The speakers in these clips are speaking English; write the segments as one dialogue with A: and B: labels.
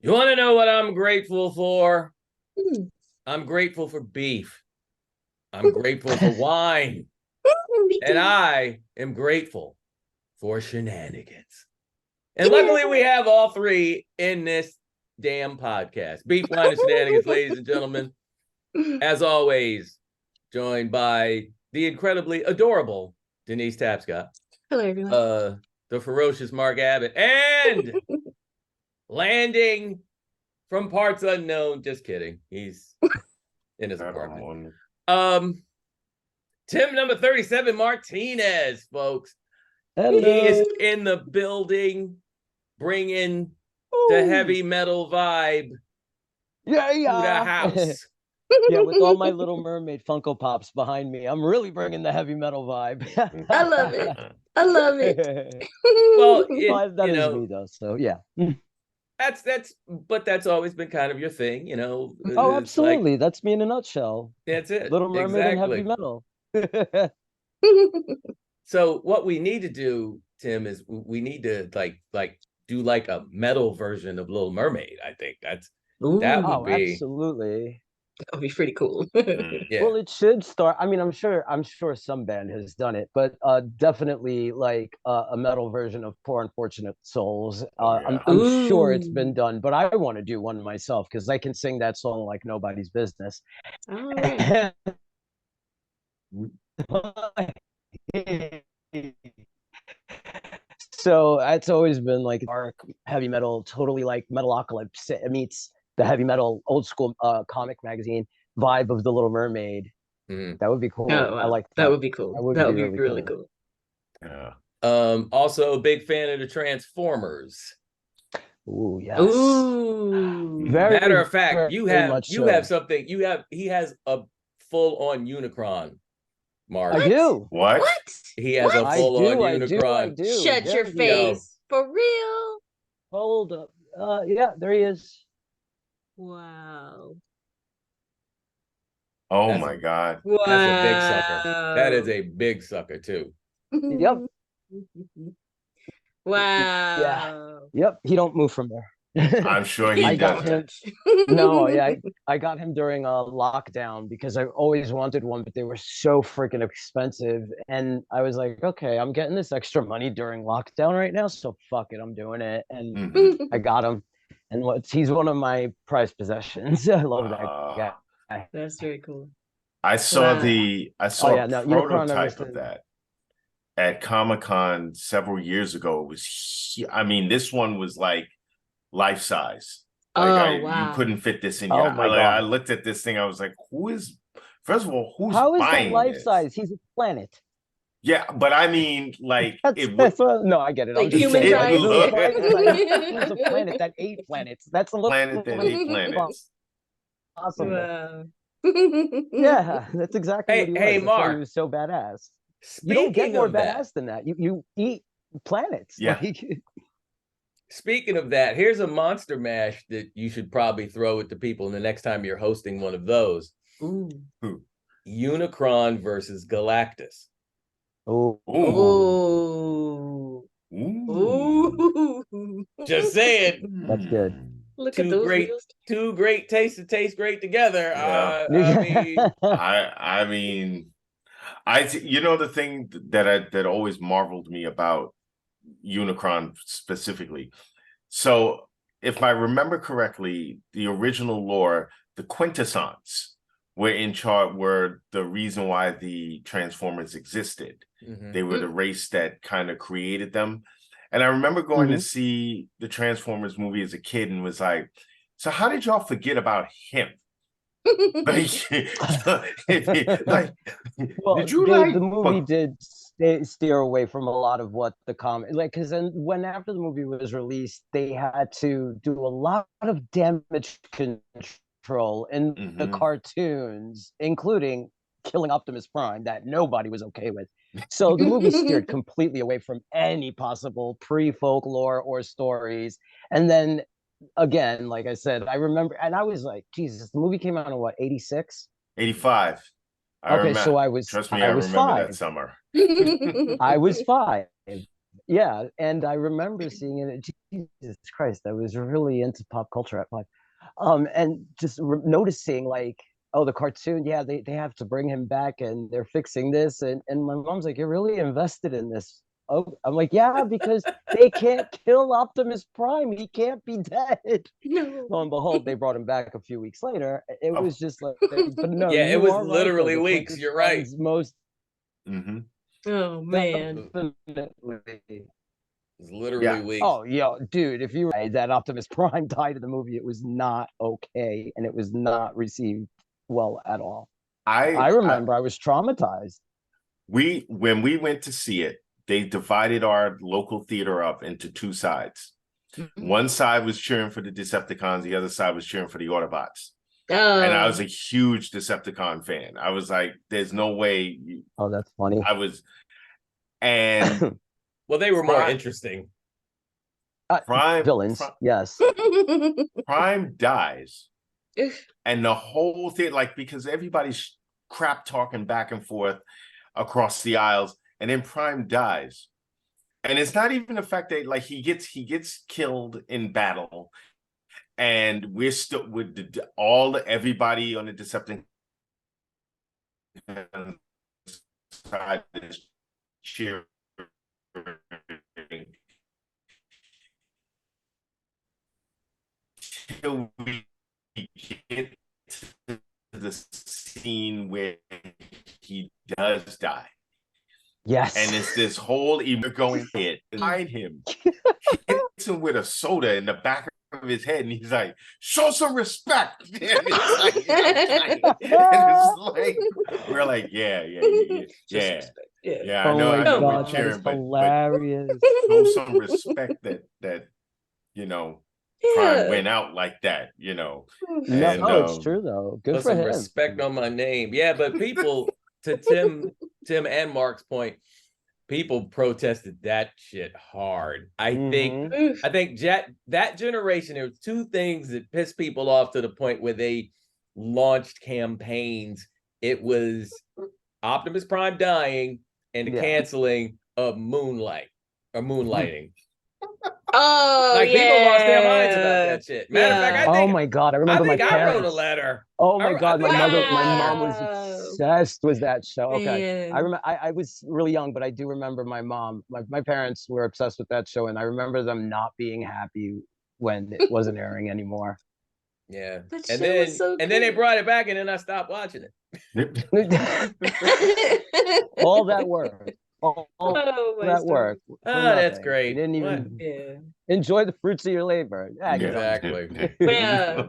A: You want to know what I'm grateful for?
B: Mm.
A: I'm grateful for beef. I'm grateful for wine.
B: Me
A: And
B: too.
A: I am grateful for shenanigans. And
B: Yeah.
A: luckily, we have all three in this damn podcast. Beef, wine, and shenanigans, ladies and gentlemen. As always, joined by the incredibly adorable Denise Tapscott,
B: Hello, everyone.
A: the ferocious Mark Abbott, and landing from parts unknown. Just kidding. He's in his apartment. Um, Tim number 37 Martinez, folks. He is
C: Hello.
A: in the building, bringing the
C: Ooh.
A: heavy metal vibe
C: Yeah,
A: to the
C: yeah.
A: house.
C: Yeah, with all my Little Mermaid Funko Pops behind me, I'm really bringing the heavy metal vibe.
B: I love it. I love it.
A: Well,
C: Well, that is me though, so yeah.
A: that's always been kind of your thing,
C: Oh,
A: It's like
C: absolutely. That's me in a nutshell.
A: that's it.
C: Little Mermaid and heavy
A: Exactly.
C: metal.
A: So what we need to do, Tim, is we need to like do like a metal version of Little Mermaid. I think that would
C: Oh,
A: be
C: absolutely.
B: That would be pretty cool.
A: yeah.
C: Well, it should start. I mean, I'm sure some band has done it, but definitely like a metal version of Poor Unfortunate Souls. I'm sure it's
B: Ooh.
C: been done, but I want to do one myself because I can sing that song like nobody's business.
B: All right.
C: So it's always been like dark heavy metal, totally like Metalocalypse meets the heavy metal old school comic magazine vibe of the Little Mermaid.
A: Mhm.
C: That would be
B: Oh,
C: cool. I
B: wow.
C: like
B: That
C: that.
B: would be cool.
C: That would
B: That
C: be
B: would be
C: really
B: really
C: cool.
B: cool.
D: Yeah.
A: Also a big fan of the Transformers.
C: Ooh, yes.
B: Ooh.
A: Matter
C: Very,
A: of fact,
C: very,
A: you
C: very
A: have
C: much
A: you have
C: so.
A: something. He has a full on Unicron,
C: I
A: Mark.
B: What?
C: do.
D: What?
B: What?
A: He has a
B: What?
C: I
A: full on
C: do. I do. I
A: Unicron.
C: do.
B: Shut
C: There
B: your
C: he
A: Yo,
C: is.
B: face. For real?
C: Hold up. Yeah, there he is.
B: Wow.
D: Oh
A: that's
D: my
A: a
D: God.
A: that's a big sucker. That is
B: Wow.
A: a big sucker too.
C: Yep. Yeah.
B: Wow.
C: Yep. He don't move from there.
D: I'm sure he
C: I
B: He
C: got
B: don't
D: doesn't.
C: him.
B: touch.
C: No, yeah, I got him during a lockdown because I always wanted one, but they were so freaking expensive. And I was like, okay, I'm getting this extra money during lockdown right now, so fuck it, I'm doing it. And
D: Hmm.
C: I got him. And he's one of my prized possessions. I love that
D: Uh,
C: guy.
B: That's very cool.
D: I
B: Wow.
C: Oh
D: saw a
C: yeah, no, Unicron ever
D: prototype of
C: since.
D: that at Comic-Con several years ago. It was, I mean, this one was like life size. Like
B: Oh,
D: you
B: wow.
D: couldn't fit this in your.
C: Oh my
D: I
C: God.
D: looked at this thing. I was like, first of all, who's
C: How is that
D: buying
C: life
D: this?
C: size? He's a planet.
D: Yeah, but I mean, like
C: That's
D: it would.
C: that's what, no, I get it. I'm
B: Like
C: just
B: human
C: saying,
D: It
C: like
B: size.
C: if it was
D: look
C: life size, he was a planet that ate planets. That's a little
D: planet that ate planets.
C: impossible.
B: Wow.
C: Yeah, that's exactly what
A: Hey,
C: he
A: hey,
C: was. That's why he
A: Mark.
C: was so badass. You don't get
A: Speaking
C: more
A: of that,
C: badass than that. You eat planets.
D: Yeah.
A: speaking of that, here's a monster mash that you should probably throw at the people the next time you're hosting one of those.
B: Ooh.
D: Who?
A: Unicron versus Galactus.
C: Oh,
D: Ooh.
B: Oh.
D: Ooh.
B: Ooh.
A: Just saying,
C: that's good.
B: Look at
A: two
B: those
A: great,
B: wheels.
A: two great tastes that taste great together.
D: Yeah.
A: I mean,
D: I mean, you know the thing that always marveled me about Unicron specifically. So if I remember correctly, the original lore, the Quintessons were the reason why the Transformers existed. They were the race that kind of created them. And I remember going to see the Transformers movie as a kid and was like, so how did y'all forget about him? Like, like,
C: Well,
D: did you
C: the
D: like?
C: movie did steer away from a lot of what the comic, like, because then when after the movie was released, they had to do a lot of damage control in the
D: Mhm.
C: cartoons, including killing Optimus Prime that nobody was okay with. So the movie steered completely away from any possible pre-folklore or stories. And then again, like I said, I remember, and I was like, Jesus, the movie came out in what, 86?
D: 85. I
C: Okay,
D: remember.
C: so
D: Trust me,
C: I
D: I
C: was
D: remember that
C: five.
D: summer.
C: I was five. Yeah, and I remember seeing it. Jesus Christ, I was really into pop culture at 5. And just noticing like, oh, the cartoon, yeah, they have to bring him back, and they're fixing this, and my mom's like, you're really invested in this. Oh, I'm like, yeah, because they can't kill Optimus Prime. He can't be dead.
B: No.
C: Lo and behold, they brought him back a few weeks later. It
D: Oh.
C: was just like, but no,
A: Yeah, it
C: you
A: was
C: are right, though.
A: literally
C: The
A: weeks.
C: Clippers
A: You're right.
C: fans most
D: Mhm.
B: Oh man.
C: definitely.
A: It was literally
D: Yeah.
A: weeks.
C: Oh, yo, dude, if you were that Optimus Prime died in the movie, it was not okay, and it was not received well at all. I remember I was traumatized.
D: When we went to see it, they divided our local theater up into two sides. One side was cheering for the Decepticons, the other side was cheering for the Autobots. And I was a huge Decepticon fan. I was like, there's no way.
C: Oh, that's funny.
D: I was, and
A: Well, they were more
D: Prime-
A: interesting.
C: Villains, yes.
D: Prime dies, and the whole thing, like, because everybody's crap talking back and forth across the aisles, and then Prime dies. And it's not even the fact that like he gets killed in battle, and we're still with everybody on the Decepticon side is cheering till we get to the scene where he does die.
C: Yes.
D: And it's this whole even going hit behind him, hits him with a soda in the back of his head, and he's like, "Show some respect." And it's like, we're like, yeah. I
C: Oh
D: know,
C: my
D: I know,
C: God,
D: we're
C: that is
D: cheering, but
C: hilarious.
D: show some respect that you know, Prime went out like that, you know.
C: No,
D: And
C: it's true though. Good
A: Put
C: for
A: some
C: him.
A: respect on my name. Yeah, but people, to Tim and Mark's point, people protested that shit hard. I think that generation, there were two things that pissed people off to the point where they launched campaigns. It was Optimus Prime dying and the canceling of moonlighting.
B: Oh,
A: Like people lost their minds about that shit. Matter of fact, I think,
C: oh my God, I remember my
A: I
C: parents.
A: wrote a letter.
C: Oh my God, my
A: I
C: mother,
A: wrote a
C: my
A: letter.
C: mom was obsessed with that show. Okay,
B: Man.
C: I remember. I was really young, but I do remember my mom. My parents were obsessed with that show, and I remember them not being happy when it wasn't airing anymore.
A: Yeah,
B: That
A: and
B: show
A: then
B: was so
A: and then they
B: good.
A: brought it back, and then I stopped watching it.
C: All that work, all
B: Oh, my
C: that
B: stomach.
C: work. for
A: That's
C: nothing.
A: great.
C: You didn't
A: What?
C: even
B: Yeah.
C: enjoy the fruits of your labor. Yeah, get on.
A: Exactly.
B: Yeah.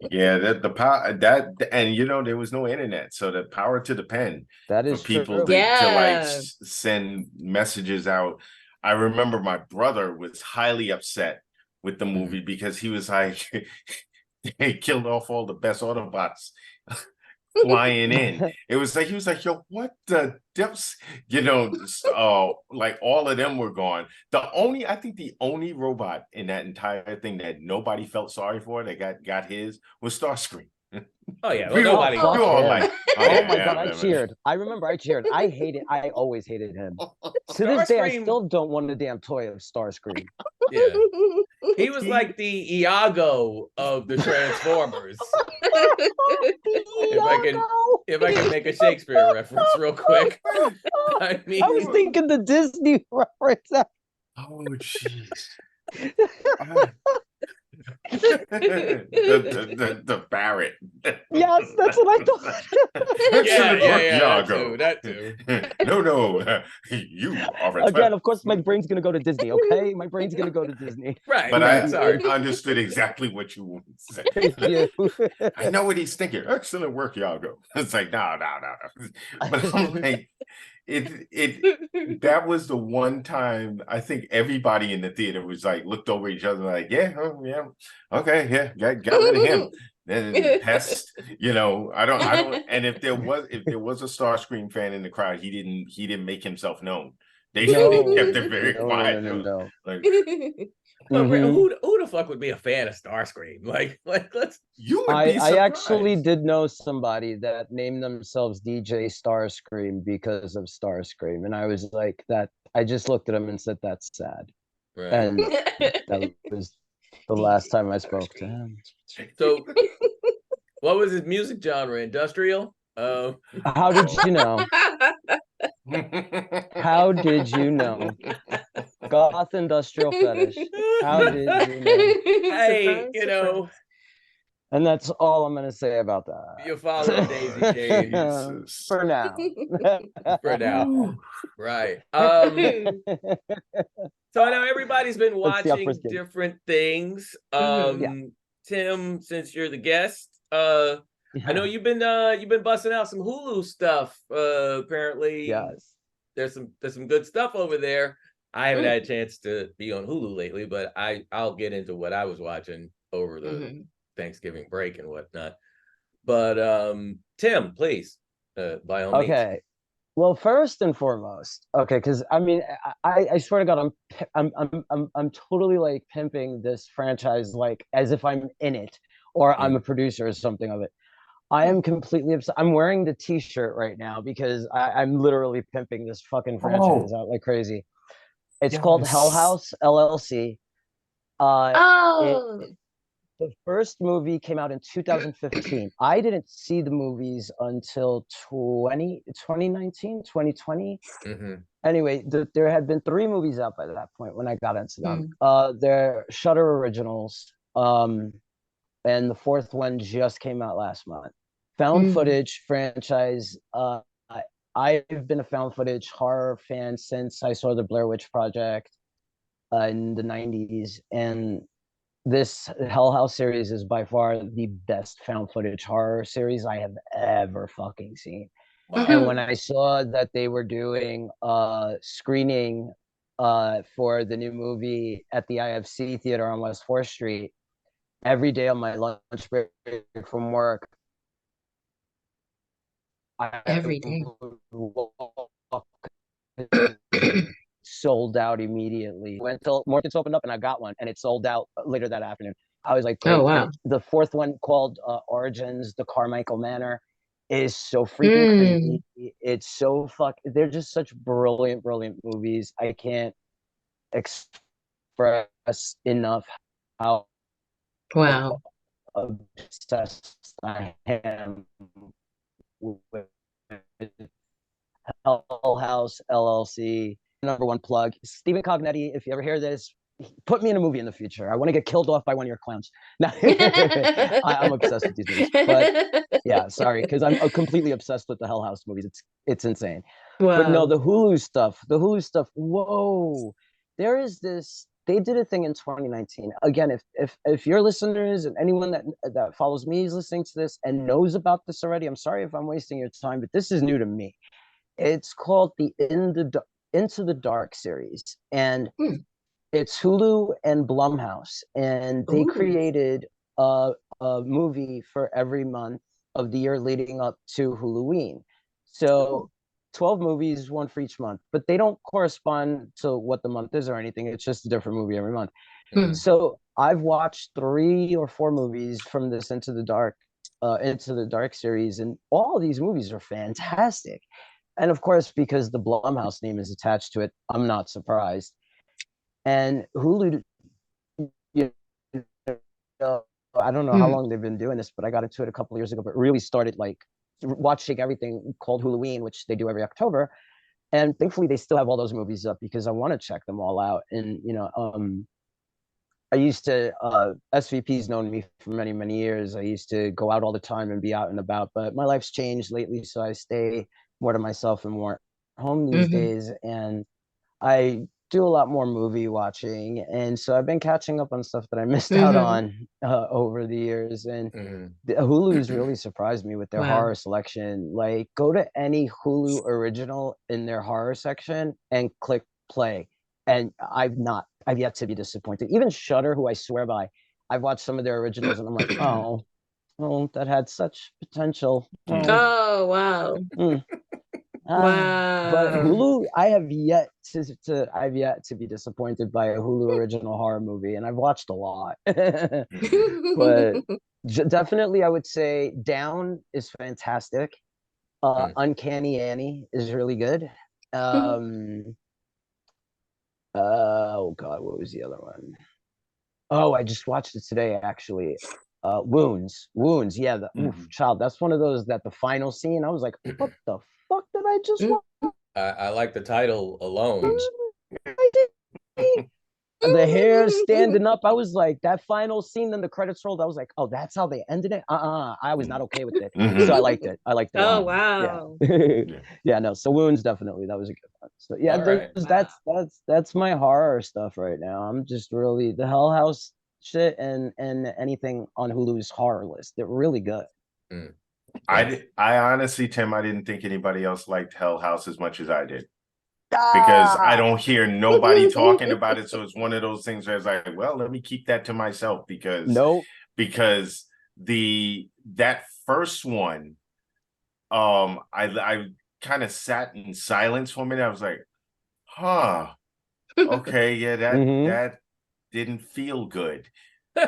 D: Yeah, that the power that, and you know, there was no internet, so the power to the pen
C: That
D: for
C: is
D: people
C: true.
D: to like
B: Yeah.
D: send messages out. I remember my brother was highly upset with the movie because he was like, they killed off all the best Autobots flying in. It was like, he was like, yo, what the depths, you know, like all of them were gone. I think the only robot in that entire thing that nobody felt sorry for that got his was Starscream.
A: Oh yeah, well,
D: We were
A: nobody.
C: fuck
D: all
C: him.
D: like,
C: Oh my God, I cheered. I remember I cheered. I always hated him. To this day, I
A: Starscream-
C: still don't want a damn toy of Starscream.
A: Yeah, he was like the Iago of the Transformers. If I can make a Shakespeare reference real quick. I mean,
C: I was thinking the Disney reference.
D: Oh, jeez. the Barrett.
C: Yes, that's what I thought.
D: Excellent work, Iago.
A: that too.
D: No, you are a
C: Again, of course, my brain's gonna go to Disney. Okay, my brain's gonna go to Disney.
A: Right,
D: But
A: right,
D: I
A: sorry.
D: understood exactly what you wanted to say.
C: Thank you.
D: I know what he's thinking. Excellent work, Iago. It's like, no. But I'm like, that was the one time I think everybody in the theater was like, looked over each other like, yeah, okay, yeah, got rid of him. Then pest, you know, I don't. And if there was a Starscream fan in the crowd, he didn't make himself known. They
C: No,
D: kept it very
C: no,
D: quiet.
C: no.
D: Like,
A: But
C: Mhm.
A: who the fuck would be a fan of Starscream? Like let's.
D: you would be
C: I
D: surprised.
C: actually did know somebody that named themselves DJ Starscream because of Starscream, and I was like, that. I just looked at him and said, "That's sad,"
A: Right.
C: and that was the last time I spoke to him.
A: So, what was his music genre? Industrial.
C: How did you know? How did you know? Goth industrial fetish. How did you know?
A: Hey,
B: Surprise.
C: And that's all I'm gonna say about that.
A: you follow Daisy Chain
D: Jesus.
C: For now.
A: for now, right? So I know everybody's been
C: Let's see how
A: watching
C: first game.
A: different things.
C: Yeah.
A: Tim, since you're the guest, I know you've been busting out some Hulu stuff. Apparently,
C: Yes.
A: there's some good stuff over there. I haven't had a chance to be on Hulu lately, but I'll get into what I was watching over the Thanksgiving break and whatnot. But Tim, please, by all means.
C: Okay. Well, first and foremost, okay, because I mean, I swear to God, I'm totally like pimping this franchise like as if I'm in it or I'm a producer or something of it. I am completely upset. I'm wearing the T-shirt right now because I'm literally pimping this fucking franchise out like crazy. It's called Hell House LLC. It,
B: Oh.
C: the first movie came out in 2015. I didn't see the movies until 2019, 2020. Anyway, there had been 3 movies out by that point when I got into them. They're Shudder originals. And the 4th one just came out last month. Found footage franchise. I've been a found footage horror fan since I saw the Blair Witch Project in the 90s, and this Hell House series is by far the best found footage horror series I have ever fucking seen.
A: Wow.
C: And when I saw that they were doing screening for the new movie at the IFC theater on West 4th Street, every day on my lunch break from work,
B: Every day.
C: Sold out immediately. Went till Morgan's opened up and I got one, and it sold out later that afternoon. I was like, great.
B: Oh, wow.
C: The 4th one called Origins, the Carmichael Manor, is so freaking creepy. It's so they're just such brilliant movies. I can't express enough how
B: Wow.
C: obsessed I am with Hell House LLC. #1 plug. Stephen Cognetti, if you ever hear this, put me in a movie in the future. I want to get killed off by one of your clowns. No, I'm obsessed with these movies. But yeah, sorry, because I'm completely obsessed with the Hell House movies. It's insane.
B: Wow.
C: But no, the Hulu stuff. Whoa, there is this. They did a thing in 2019. Again, if your listeners and anyone that follows me is listening to this and knows about this already, I'm sorry if I'm wasting your time, but this is new to me. It's called the Into the Dark series, and it's Hulu and Blumhouse, and they created a movie for every month of the year leading up to Halloween. So 12 movies, one for each month, but they don't correspond to what the month is or anything. It's just a different movie every month. So I've watched 3 or 4 movies from this Into the Dark series, and all of these movies are fantastic. And of course, because the Blumhouse name is attached to it, I'm not surprised. And Hulu, you know, I don't know how long they've been doing this, but I got into it a couple of years ago, but really started like watching everything called Halloween, which they do every October. And thankfully they still have all those movies up because I want to check them all out. And, I used to, SVP's known me for many years. I used to go out all the time and be out and about, but my life's changed lately. So I stay more to myself and more home these days. And I do a lot more movie watching. And so I've been catching up on stuff that I missed out on over the years. And Hulu's really surprised me with their horror selection. Like, go to any Hulu original in their horror section and click play. And I've yet to be disappointed. Even Shudder, who I swear by, I've watched some of their originals and I'm like, oh, that had such potential.
B: Oh, wow.
C: But
B: Wow.
C: Hulu, I've yet to be disappointed by a Hulu original horror movie, and I've watched a lot. But definitely, I would say Down is fantastic. Uncanny Annie is really good. Oh God, what was the other one? Oh, I just watched it today, actually. Wounds. Yeah, child. That's one of those that the final scene, I was like, what the fuck did I just watch?
A: I like the title alone.
C: I did. The hair standing up. I was like, that final scene, then the credits rolled. I was like, oh, that's how they ended it. I was not okay with it. So I liked it. I liked it.
B: Oh wow.
C: Yeah, no. So Wounds, definitely, that was a good one. So yeah,
A: All right.
C: that's my horror stuff right now. I'm just really the Hell House shit and anything on Hulu's horror list. They're really good.
D: I honestly, Tim, I didn't think anybody else liked Hell House as much as I did. Because I don't hear nobody talking about it. So it's one of those things where it's like, well, let me keep that to myself because that first one, I kind of sat in silence for a minute. I was like, huh, okay, yeah, that didn't feel good.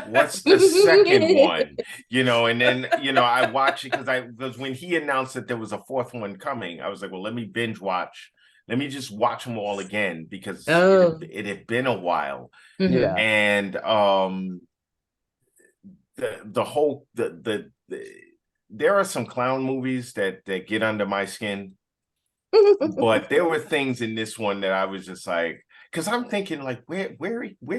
D: What's the second one? And then I watched it because when he announced that there was a fourth one coming, I was like, well, let me binge watch. Let me just watch them all again because it had been a while.
C: Yeah.
D: And there are some clown movies that get under my skin, but there were things in this one that I was just like, because I'm thinking like, where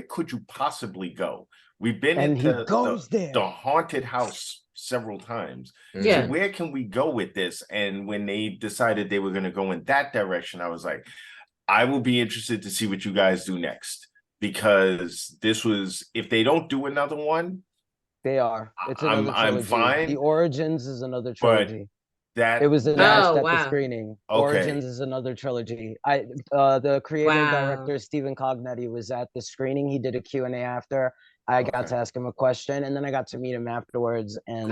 D: could you possibly go? We've been into the haunted house several times.
B: Yeah.
D: So where can we go with this? And when they decided they were going to go in that direction, I was like, I will be interested to see what you guys do next. Because this was, if they don't do another one,
C: they are. It's another trilogy.
D: I'm fine.
C: The Origins is another trilogy.
D: That
C: it was announced at the
B: wow.
C: screening.
D: Okay.
C: Origins is another trilogy. The creator director Stephen Cognetti was at the screening. He did a Q&A after. I got to ask him a question, and then I got to meet him afterwards. And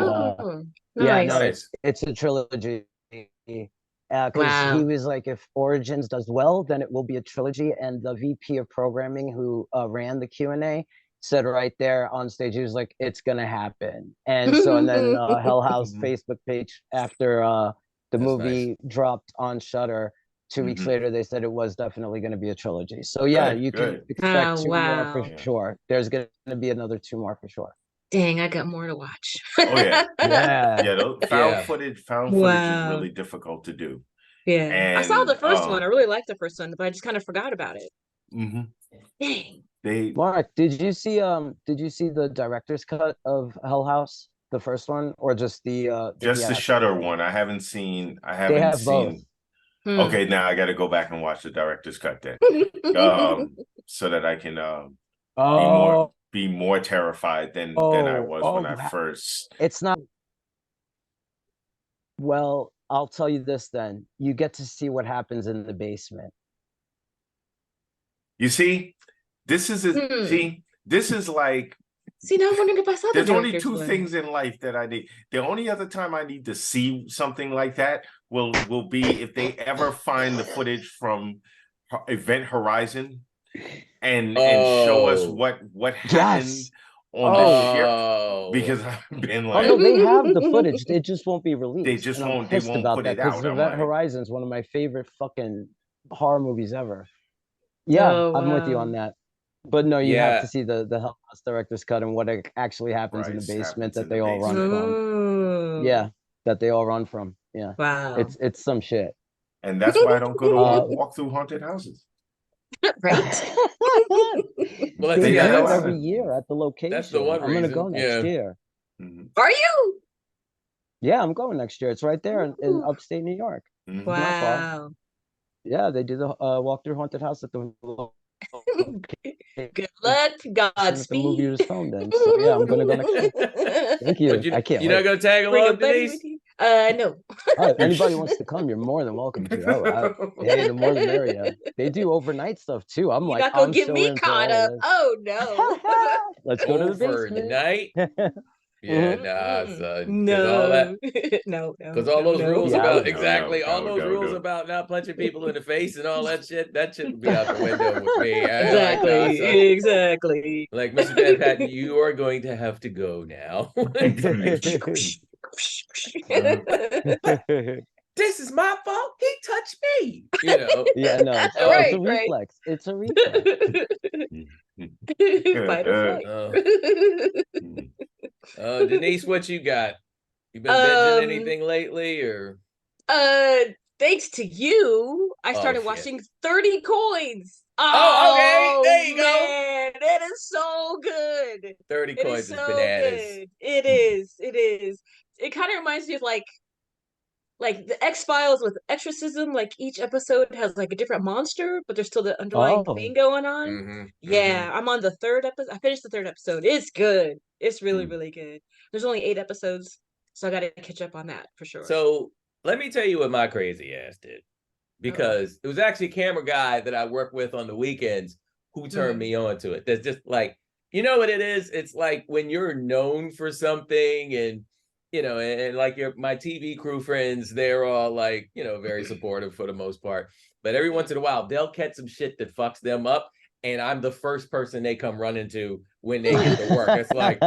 B: nice.
C: it's a trilogy. Because he was like, if Origins does well, then it will be a trilogy. And the VP of programming who ran the Q&A said right there on stage, he was like, it's gonna happen. And so, and then Hell House Facebook page after the movie dropped on Shudder 2 weeks later, they said it was definitely going to be a trilogy. So yeah, you can expect two more for sure. There's going to be another 2 more for sure.
B: Dang, I got more to watch.
D: Found footage is really difficult to do.
B: Yeah,
D: and,
B: I saw the first one. I really liked the first one, but I just kind of forgot about it. Dang.
C: Mark, did you see the director's cut of Hell House, the first one, or just the
D: Shudder one? I haven't seen.
C: They have both.
D: Okay, now I got to go back and watch the director's cut then, so that I can be more terrified than I was when I first.
C: It's not. Well, I'll tell you this then. You get to see what happens in the basement.
D: You see, this is this is like.
B: See, now I'm wondering if I saw.
D: There's only 2 things in life that I need. The only other time I need to see something like that will be if they ever find the footage from Event Horizon and show us what happened on the ship. Because I've been like,
C: no, they have the footage. It just won't be released.
D: They just won't.
C: They won't put it out. Event Horizon is one of my favorite fucking horror movies ever. Yeah, I'm with you on that. But no, you have to see the Hell House director's cut and what actually happens in the basement that they all run from. Yeah, that they all run from. Yeah.
B: Wow.
C: It's some shit.
D: And that's why I don't go to walk through haunted houses.
B: Right.
C: Well, they do every year at the location.
A: That's the one
C: I'm gonna go next year.
B: Are you?
C: Yeah, I'm going next year. It's right there in upstate New York.
B: Wow.
C: Yeah, they do the walk through haunted house at the.
B: Good luck, Godspeed.
C: The movie was filmed in, so yeah, I'm gonna go next year. Thank you. I can't.
A: You're not gonna tag along, Denise?
B: No.
C: Anybody wants to come, you're more than welcome to. Hey, the more the merrier. They do overnight stuff too. I'm like,
B: not gonna get me caught up. Oh no.
C: Let's go to the basement.
A: Overnight. Yeah,
C: Mhm.
A: nah, son. Because
B: No.
A: all that,
B: No,
A: because all those rules
C: Yeah, I
A: about
C: would-
A: exactly all
D: no,
A: those
D: no,
A: rules
D: no.
A: about not punching people in the face and all that shit would be out the window with me. I like, nah,
B: Exactly.
A: son.
B: Exactly.
A: Like, Mr. Van Patten, you are going to have to go now. This is my fault. He touched me.
C: Yeah, no, it's
B: Right,
C: a
B: right.
C: reflex. It's a reflex.
B: Fight or flight.
A: Denise, what you got? You been binging
B: Um,
A: anything lately, or
B: uh, thanks to you, I
A: oh
B: started
A: shit?
B: watching 30 Coins.
A: Oh, okay.
B: Oh
A: There you go.
B: man, it is so good.
A: 30
B: It
A: coins
B: is
A: is
B: so
A: bananas.
B: good. It is. It is. It kind of reminds me of like the X-Files with exorcism. Like each episode has like a different monster, but there's still the underlying thing
C: Oh,
B: going on.
A: Mm-hmm.
B: Yeah, I'm on the third episode. I finished the third episode. It's good. It's really,
D: Mm.
B: really good. There's only 8 episodes, so I got to catch up on that for sure.
A: So let me tell you what my crazy ass did. Because it was actually a camera guy that I work with on the weekends who turned me on to it. That's just like, you know what it is? It's like when you're known for something and, and like my TV crew friends, they're all like, very supportive for the most part. But every once in a while, they'll catch some shit that fucks them up. And I'm the first person they come running to when they get to work. It's like,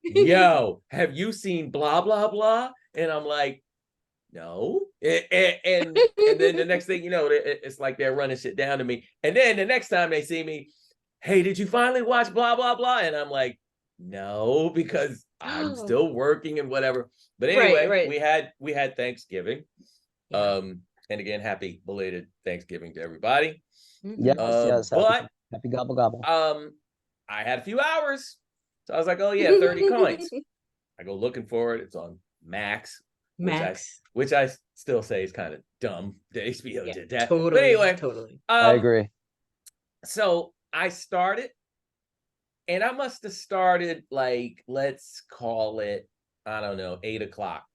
A: yo, have you seen blah, blah, blah? And I'm like, no. And then the next thing you know, it's like they're running shit down to me. And then the next time they see me, hey, did you finally watch blah, blah, blah? And I'm like, no, because I'm still working and whatever. But anyway,
B: Right.
A: we had Thanksgiving. And again, happy belated Thanksgiving to everybody.
C: yes, yes.
A: But
C: Happy gobble gobble.
A: I had a few hours. So I was like, oh yeah, 30 coins. I go looking for it. It's on Max. Which I still say is kind of dumb that HBO did that.
B: Totally,
A: but anyway,
B: totally.
C: I agree.
A: So I started, and I must have started like, let's call it, I don't know, 8 o'clock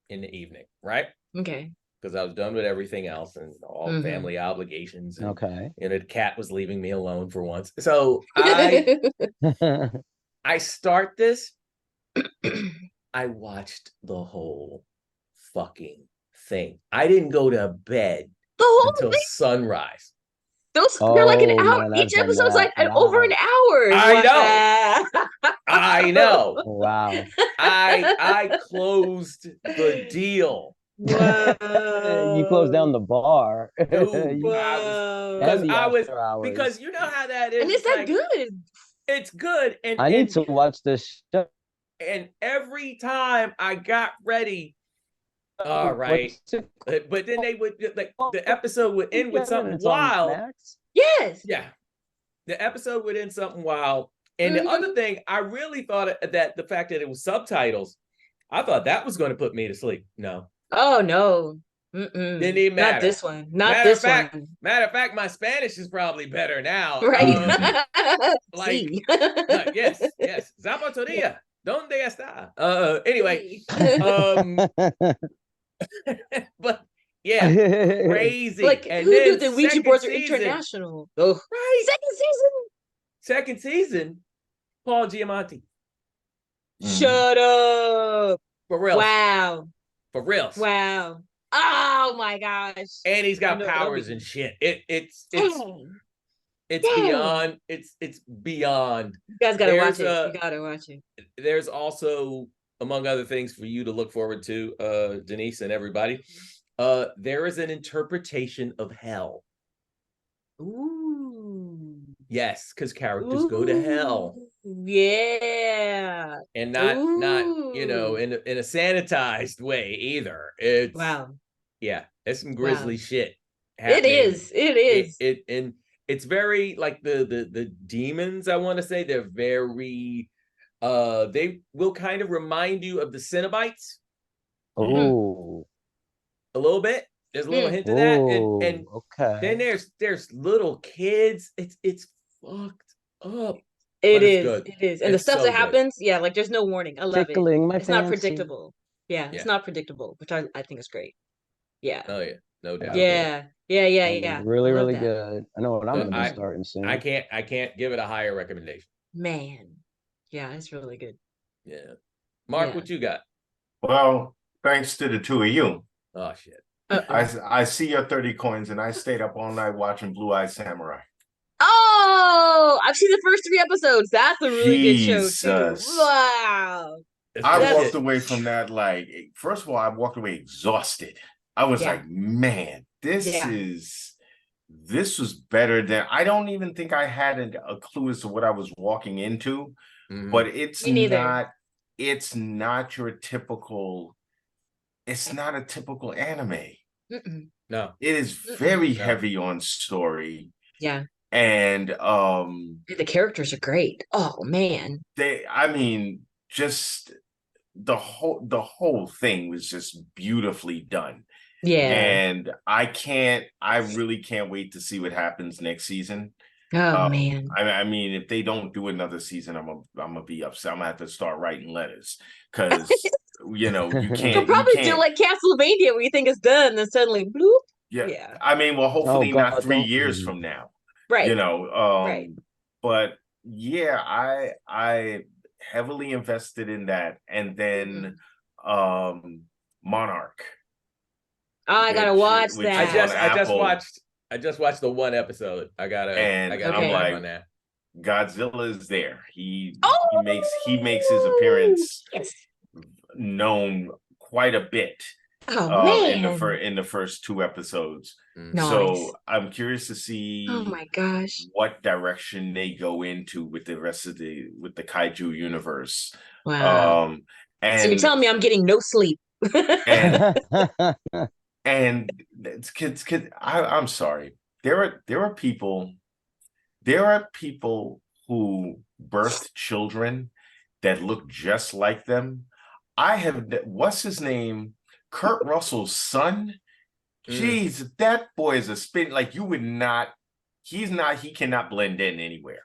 A: in the evening, right?
B: Okay.
A: Because I was done with everything else and all family obligations. And,
C: okay.
A: The cat was leaving me alone for once. So I start this. I watched the whole fucking thing. I didn't go to bed until sunrise.
B: They're like an hour.
C: Man,
B: Each episode's like over an hour.
A: I know. I know.
C: Wow.
A: I closed the deal.
B: Wow.
C: You closed down the bar.
A: Dude,
B: wow.
A: Because you know how that is.
B: And is that good?
A: It's good. And
C: I need to watch this show.
A: And every time I got ready, all right. But then they would like the episode would end with something wild.
B: Yes.
A: Yeah. The episode would end something wild. And the other thing, I really thought that the fact that it was subtitles, I thought that was going to put me to sleep. No.
B: Oh no.
A: Didn't even matter.
B: Not this one. Not this one.
A: Matter of fact, my Spanish is probably better now.
B: Right.
A: Yes. Zapateria. ¿Dónde está? Anyway. But yeah, crazy.
B: Like,
A: and
B: who
A: then
B: knew the Ouija boards are international? Oh.
A: Right.
B: Second
A: season, Paul Giamatti.
B: Shut up.
A: For real.
B: Wow.
A: For real.
B: Wow. Oh my gosh.
A: And he's got powers and shit. It's beyond. It's beyond.
B: You guys gotta watch it. You gotta watch it.
A: There's also, among other things, for you to look forward to, Denise and everybody. There is an interpretation of hell.
B: Ooh.
A: Yes, because characters go to hell.
B: Yeah.
A: And not in a sanitized way either. It's it's some grisly shit happening.
B: It is.
A: And it's very like the demons, I want to say, they're very they will kind of remind you of the Cenobites.
C: Oh.
A: A little bit. There's a little hint of that. And
C: okay.
A: Then there's little kids. It's fucked up.
B: It is. And the stuff that happens,
A: good.
B: like there's no warning. I love it. It's not predictable. Yeah, it's not predictable, which I think is great. Yeah.
A: Oh yeah, no doubt.
B: Yeah.
C: Really, really good. I know what I'm gonna be starting soon.
A: I can't give it a higher recommendation.
B: Man. Yeah, it's really good.
A: Yeah. Mark,
B: Yeah.
A: what you got?
D: Well, thanks to the two of you,
A: Oh shit.
D: I see your 30 coins, and I stayed up all night watching Blue Eye Samurai.
B: Oh, I've seen the first 3 episodes. That's a really good show too.
D: Jesus.
B: Wow.
A: It's
D: I
A: good
D: walked
A: shit.
D: away from that like, first of all, I walked away exhausted. I was
B: Yeah.
D: like, man,
B: Yeah.
D: this was better than, I don't even think I had a clue as to what I was walking into,
A: Mhm.
D: but it's
B: Me neither.
D: not your typical, it's not a typical anime.
B: Mm-mm.
A: No.
D: It is very
A: No.
D: heavy on story,
B: Yeah.
D: and
B: The characters are great. Oh man.
D: I mean, just the whole thing was just beautifully done.
B: Yeah.
D: And I really can't wait to see what happens next season.
B: Oh man.
D: I mean, if they don't do another season, I'm gonna be upset. I'm gonna have to start writing letters, because you
B: They'll
D: can't
B: probably do like Castlevania where you think it's done, then suddenly bloop.
D: yeah.
B: Yeah.
D: I mean, well, hopefully
C: God,
D: not 3
C: don't.
D: years from now.
B: Right. Right.
D: But yeah, I heavily invested in that. And then Monarch,
B: Oh, I gotta watch
D: which is
B: that.
D: on
A: I just watched the one episode. I gotta
D: And
A: get
B: I'm
A: back
D: like,
A: on that.
D: Godzilla is there. He
B: Oh!
D: makes his appearance
B: Yes.
D: known quite a bit
B: Oh man.
D: in the first 2 episodes.
A: Mhm.
B: Nice.
D: So I'm curious to see
B: Oh my gosh.
D: what direction they go into with the rest of the kaiju universe.
B: Wow. So you're
D: And
B: telling me I'm getting no sleep.
D: and and kids, I'm sorry. There are people who birthed children that look just like them. What's his name? Kurt Russell's son. Jeez, that boy is a spin. Like, you would not. He cannot blend in anywhere.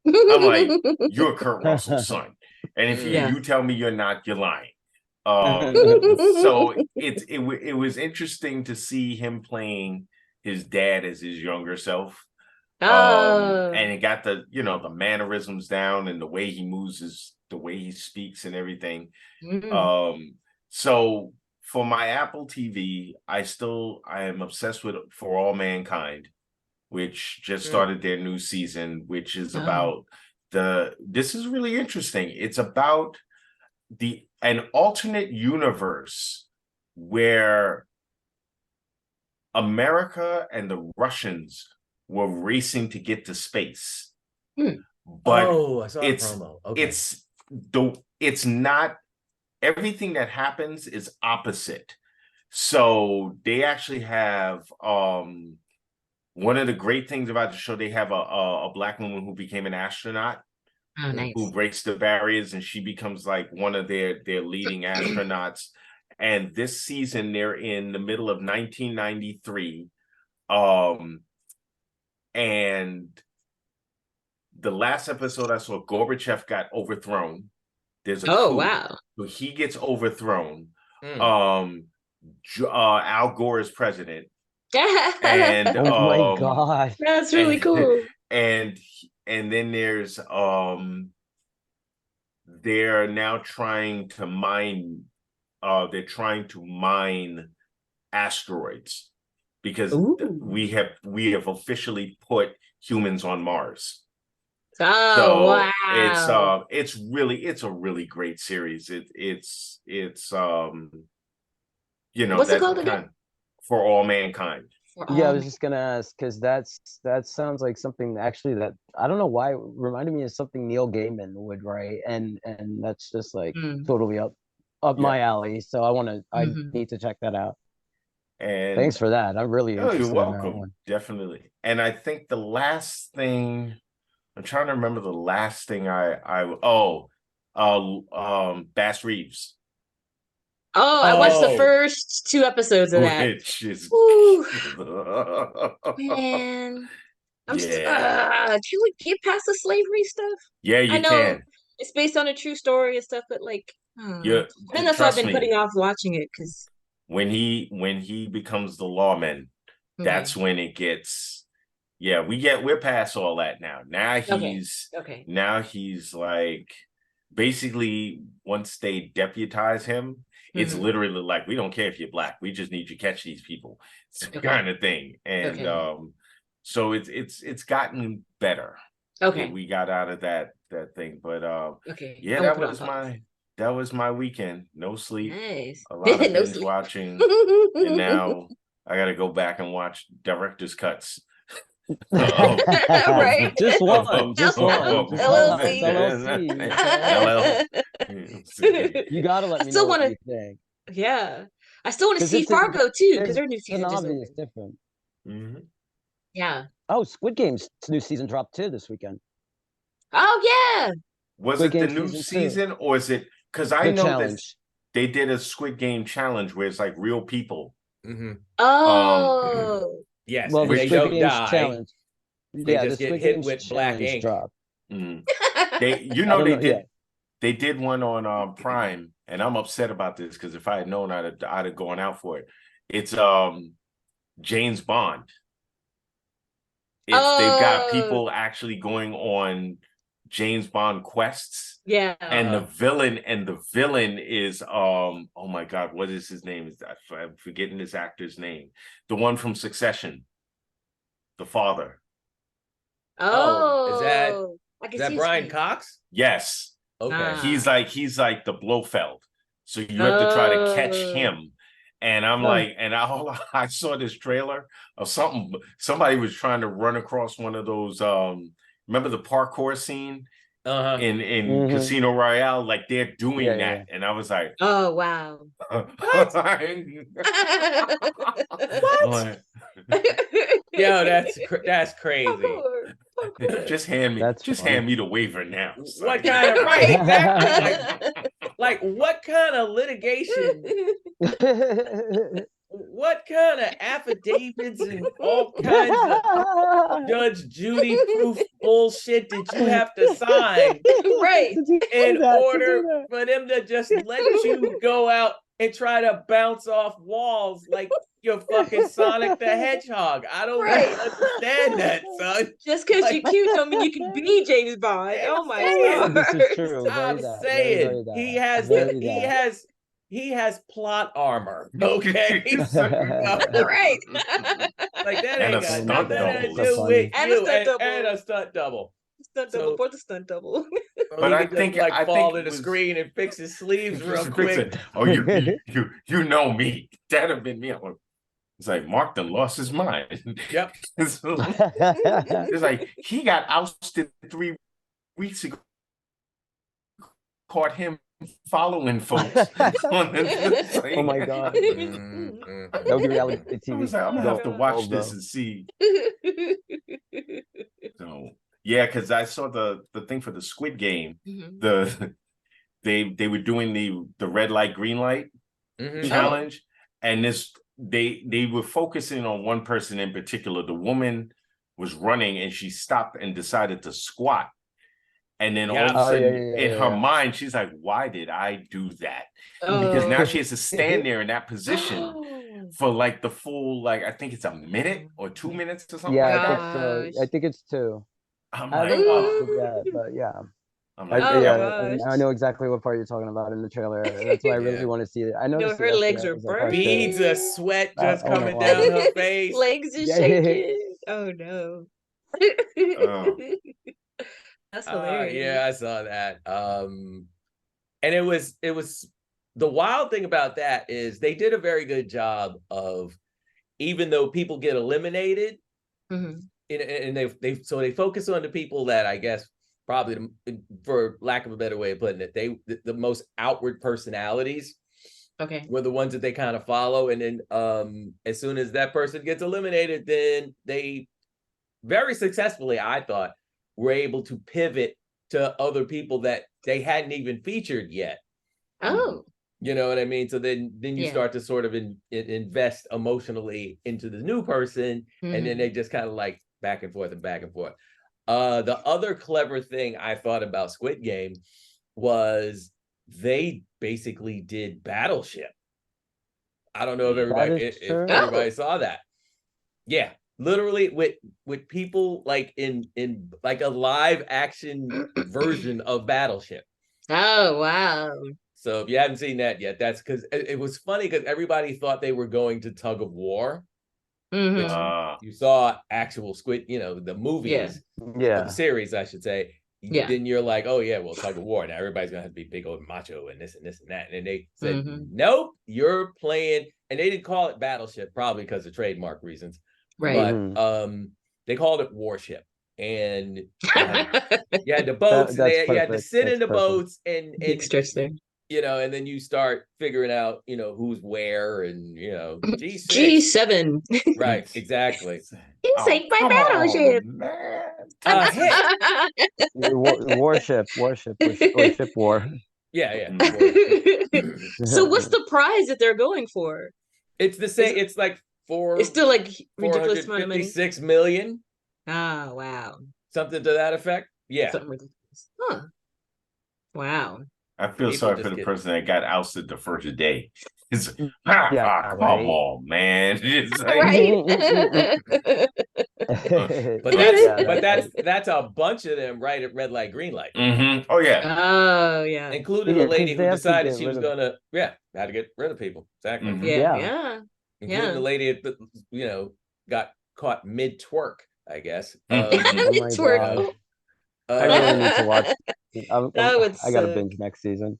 D: I'm like, you're Kurt Russell's son, and if
B: Yeah.
D: you tell me you're not, you're lying. So it was interesting to see him playing his dad as his younger self.
B: Oh.
D: And he got the mannerisms down, and the way he moves, the way he speaks and everything.
B: Mm.
D: So for my Apple TV, I am obsessed with For All Mankind, which just started their new season, which is about this is really interesting. It's about an alternate universe where America and the Russians were racing to get to space. But
A: I saw a
D: it's
A: promo. Okay.
D: it's not, everything that happens is opposite. So they actually have one of the great things about the show, they have a Black woman who became an astronaut.
B: Oh, nice.
D: Who breaks the barriers, and she becomes like one of their leading astronauts. And this season they're in the middle of 1993, and the last episode I saw, Gorbachev got overthrown. There's a coup.
B: Wow.
D: So he gets overthrown.
A: Mm.
D: Al Gore is president, and
C: Oh my God.
B: That's really cool.
D: And then there's they're now trying to mine asteroids, because
B: Ooh.
D: we have officially put humans on Mars.
B: Oh,
D: So
B: wow.
D: it's a really great series. It's
B: What's it called again?
D: For All Mankind.
C: Yeah, I was just gonna ask, because that sounds like something actually that I don't know why reminded me of something Neil Gaiman would write, and that's just like totally up my alley. So I need to check that out.
D: And
C: thanks for that. I'm really interested.
D: You're welcome.
C: In that one.
D: Definitely. And I think the last thing, I'm trying to remember the last thing Bass Reeves.
B: Oh, I watched the first 2 episodes of that.
D: Which is
B: man. I'm can we get past the slavery stuff?
D: Yeah, you
B: I know
D: can.
B: it's based on a true story and stuff, but like,
D: Yeah,
B: and that's why I've been putting off watching it, because
D: when he becomes the lawman, that's when it gets. Yeah, we're past all that now. Now he's like basically once they deputize him, it's literally like, we don't care if you're black, we just need you to catch these people. It's kind of thing. And so it's gotten better.
B: Okay.
D: We got out of that thing. But
B: Okay.
D: yeah, that was my weekend. No sleep.
B: Nice.
D: A lot of
B: No
D: binge
B: sleep.
D: watching. And now I gotta go back and watch director's cuts.
B: Right.
C: Just one.
B: LLC.
C: You gotta let me know what you think.
B: Yeah. I still want to see Fargo too, because their new season
C: It's
B: just
C: an obvious
B: opened.
C: different.
B: Yeah.
C: Oh, Squid Game's new season dropped too this weekend.
B: Oh yeah.
D: Was
C: Squid
D: it the
C: Game
D: new
C: season
D: season, or is it, because I know
C: challenge.
D: that they did a Squid Game challenge where it's like real people.
B: Oh.
A: Yes,
C: Well,
A: and
C: the
A: they
C: Squid
A: don't
C: Games
A: die.
C: challenge.
A: They
C: Yeah,
A: just
C: the
A: get
C: Squid
A: hit
C: Games
A: with black
C: challenge
A: ink.
C: dropped.
D: They did one on Prime, and I'm upset about this because if I had known, I'd have gone out for it. It's James Bond. They've got people actually going on James Bond quests.
B: Yeah.
D: And the villain is oh my God, what is his name? I'm forgetting this actor's name. The one from Succession. The father.
A: Is
B: I
A: that Brian Cox?
D: Yes.
A: Okay.
D: He's like the Blofeld. So you have to try to catch him. And I'm like, and I saw this trailer of somebody was trying to run across one of those remember the parkour scene in Casino Royale? Like they're doing that. And I was like,
B: oh wow.
A: What?
D: What?
A: Yo, that's crazy.
D: Just hand me the waiver now.
A: What kind of exactly like what kind of litigation? What kind of affidavits and all kinds of Judge Judy proof bullshit did you have to sign in order for them to just let you go out and try to bounce off walls like you're fucking Sonic the Hedgehog? I don't understand that, son.
B: Just because you're cute don't mean you can be James Bond. Oh my God.
C: This is true.
A: I'm saying he has plot armor. Okay.
B: Right.
A: Like that
D: and
A: ain't
D: a
A: got
D: stunt
A: nothing to
D: double.
A: do with
B: And
A: you
B: a stunt double.
A: and a stunt double.
B: Stunt double for the stunt double.
D: But I
A: could
D: think
A: just,
D: I
A: fall
D: think
A: to the screen and fix his sleeves real
D: Fix
A: quick.
D: it. Oh, you know me. That'd have been me. It's like Mark done lost his mind.
A: Yep.
D: It's like he got ousted 3 weeks ago. Caught him following folks.
C: Oh my God. That would be reality TV.
D: I was like, I'm gonna have to watch this and see. So yeah, because I saw the thing for the Squid Game. They were doing the red light, green light challenge, and they were focusing on one person in particular. The woman was running and she stopped and decided to squat. And then all of a sudden in her mind, she's like, why did I do that? Because now she has to stand there in that position for like the full, like, I think it's a minute or 2 minutes or something.
C: Yeah,
D: like
C: I think so. I think it's 2.
D: I'm
C: I
D: like,
C: haven't watched it yet, but yeah.
D: I'm like,
C: I know exactly what part you're talking about in the trailer. That's why I really want to see it. I know
B: her legs are burning.
A: Beads of sweat just coming down her face.
B: Legs is shaking. Oh no. That's hilarious.
A: Yeah, I saw that. And it was the wild thing about that is they did a very good job of, even though people get eliminated, and they focus on the people that I guess probably, for lack of a better way of putting it, the most outward personalities were the ones that they kind of follow. And then as soon as that person gets eliminated, then they very successfully, I thought, were able to pivot to other people that they hadn't even featured yet.
B: Oh.
A: You know what I mean? So then you start to sort of invest emotionally into the new person, and then they just kind of like back and forth and back and forth. The other clever thing I thought about Squid Game was they basically did Battleship. I don't know if everybody saw that. Yeah, literally with people like in like a live action version of Battleship.
B: Oh wow.
A: So if you haven't seen that yet, that's because it was funny because everybody thought they were going to Tug of War, which
B: Mhm.
A: you saw actual Squid, the
B: Yeah.
A: movies, or
C: Yeah.
A: the series, I should say.
B: Yeah.
A: Then you're like, oh yeah, well, Tug of War. Now everybody's gonna have to be big old macho and this and this and that. And then they said,
B: Mhm.
A: nope, you're playing, and they didn't call it Battleship, probably because of trademark reasons.
B: Right.
A: But they called it Warship. And you had the boats, and
C: That's
A: you had to
C: perfect.
A: sit
C: That's
A: in the
C: perfect.
A: boats, and
B: Big stretch there.
A: and then you start figuring out, who's where, and G6.
B: G7.
A: Right, exactly.
B: Inside my
D: come
B: battleship.
D: on, man.
A: Hit.
C: Warship, or ship war.
A: Yeah.
B: So what's the prize that they're going for?
A: It's the same. It's like
B: It's still like ridiculous amount of money.
A: 456 million,
B: Ah, wow.
A: something to that effect. Yeah.
B: Something ridiculous. Huh. Wow.
D: I feel
A: People
D: sorry
A: just
D: for the
A: get-
D: person that got ousted the first day. It's come
C: right.
D: on, man. It's like,
B: Right.
A: But that's a bunch of them right at red light, green light,
D: Oh yeah.
B: Oh yeah.
A: including
C: Yeah,
A: the lady
C: 'cause they
A: who
C: have to
A: decided
C: get
A: she was
C: rid of-
A: gonna had to get rid of people. Exactly.
D: Mhm.
B: Yeah.
C: Yeah.
A: Including
B: Yeah.
A: the lady that got caught mid twerk, I guess.
D: Mhm.
C: Oh my
B: Twerk.
C: god. I really need to watch.
B: That would
C: I gotta
B: suck.
C: binge next season.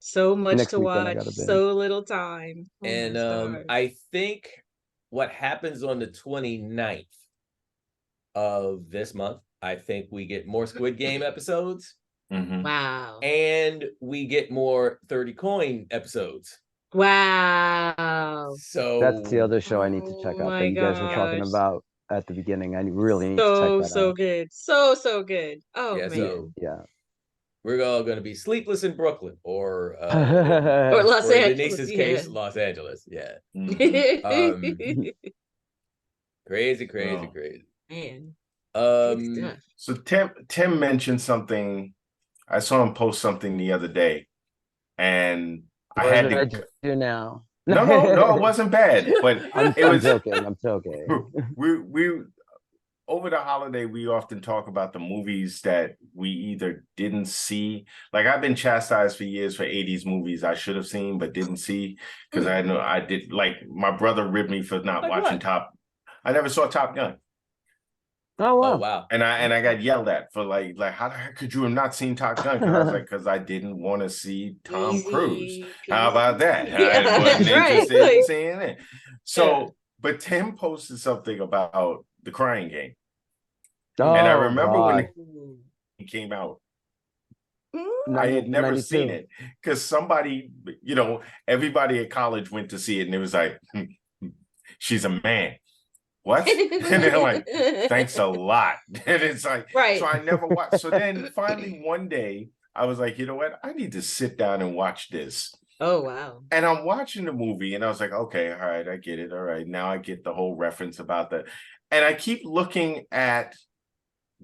B: So much
C: Next
B: to
C: weekend, I
B: watch,
C: gotta binge.
B: so little time. Oh my
A: And
B: stars.
A: I think what happens on the 29th of this month, I think we get more Squid Game episodes,
D: Mhm.
B: Wow.
A: and we get more 30 Coin episodes.
B: Wow.
A: So
C: That's the other show I need to check
B: Oh
C: out
B: my
C: that you guys were talking
B: gosh.
C: about at the beginning. I really need to check that
B: So
C: out.
B: good. So good. Oh
A: Yeah,
B: man.
A: so
C: Yeah.
A: we're all going to be sleepless in Brooklyn, or
B: Or Los
A: or in
B: Angeles.
A: Denise's
B: Yeah.
A: case, Los Angeles. Yeah,
D: Mhm.
A: crazy.
B: Man. Good
A: Um,
B: stuff.
D: So Tim mentioned something. I saw him post something the other day, and I
C: What
D: had
C: did
D: to.
C: I do now?
D: No, it wasn't bad, but
C: I'm
D: it was.
C: joking. I'm joking.
D: We over the holiday, we often talk about the movies that we either didn't see. Like I've been chastised for years for 80s movies I should have seen but didn't see because I know I did. Like my brother ribbed me for not
A: Like
D: watching
A: what?
D: I never saw Top Gun,
C: Oh
A: oh
C: wow.
A: wow.
D: and I got yelled at for like how the heck could you have not seen Top Gun? Because I was like, because I didn't want to see Tom Cruise.
B: Easy
D: How about that?
B: peasy.
D: I
B: Yeah,
D: wasn't
B: that's right.
D: interested in
B: Like,
D: seeing it. So, but Tim posted something about the Crying Game.
C: Oh
D: And I remember when
C: god.
D: it came out,
B: Mm.
D: I had never
C: 92.
D: seen it because somebody, everybody at college went to see it and it was like, she's a man. What? And they're like, thanks a lot. And it's like,
B: Right.
D: so I never watched. So then finally one day I was like, you know what? I need to sit down and watch this.
B: Oh wow.
D: And I'm watching the movie and I was like, okay, all right, I get it. All right. Now I get the whole reference about that. And I keep looking at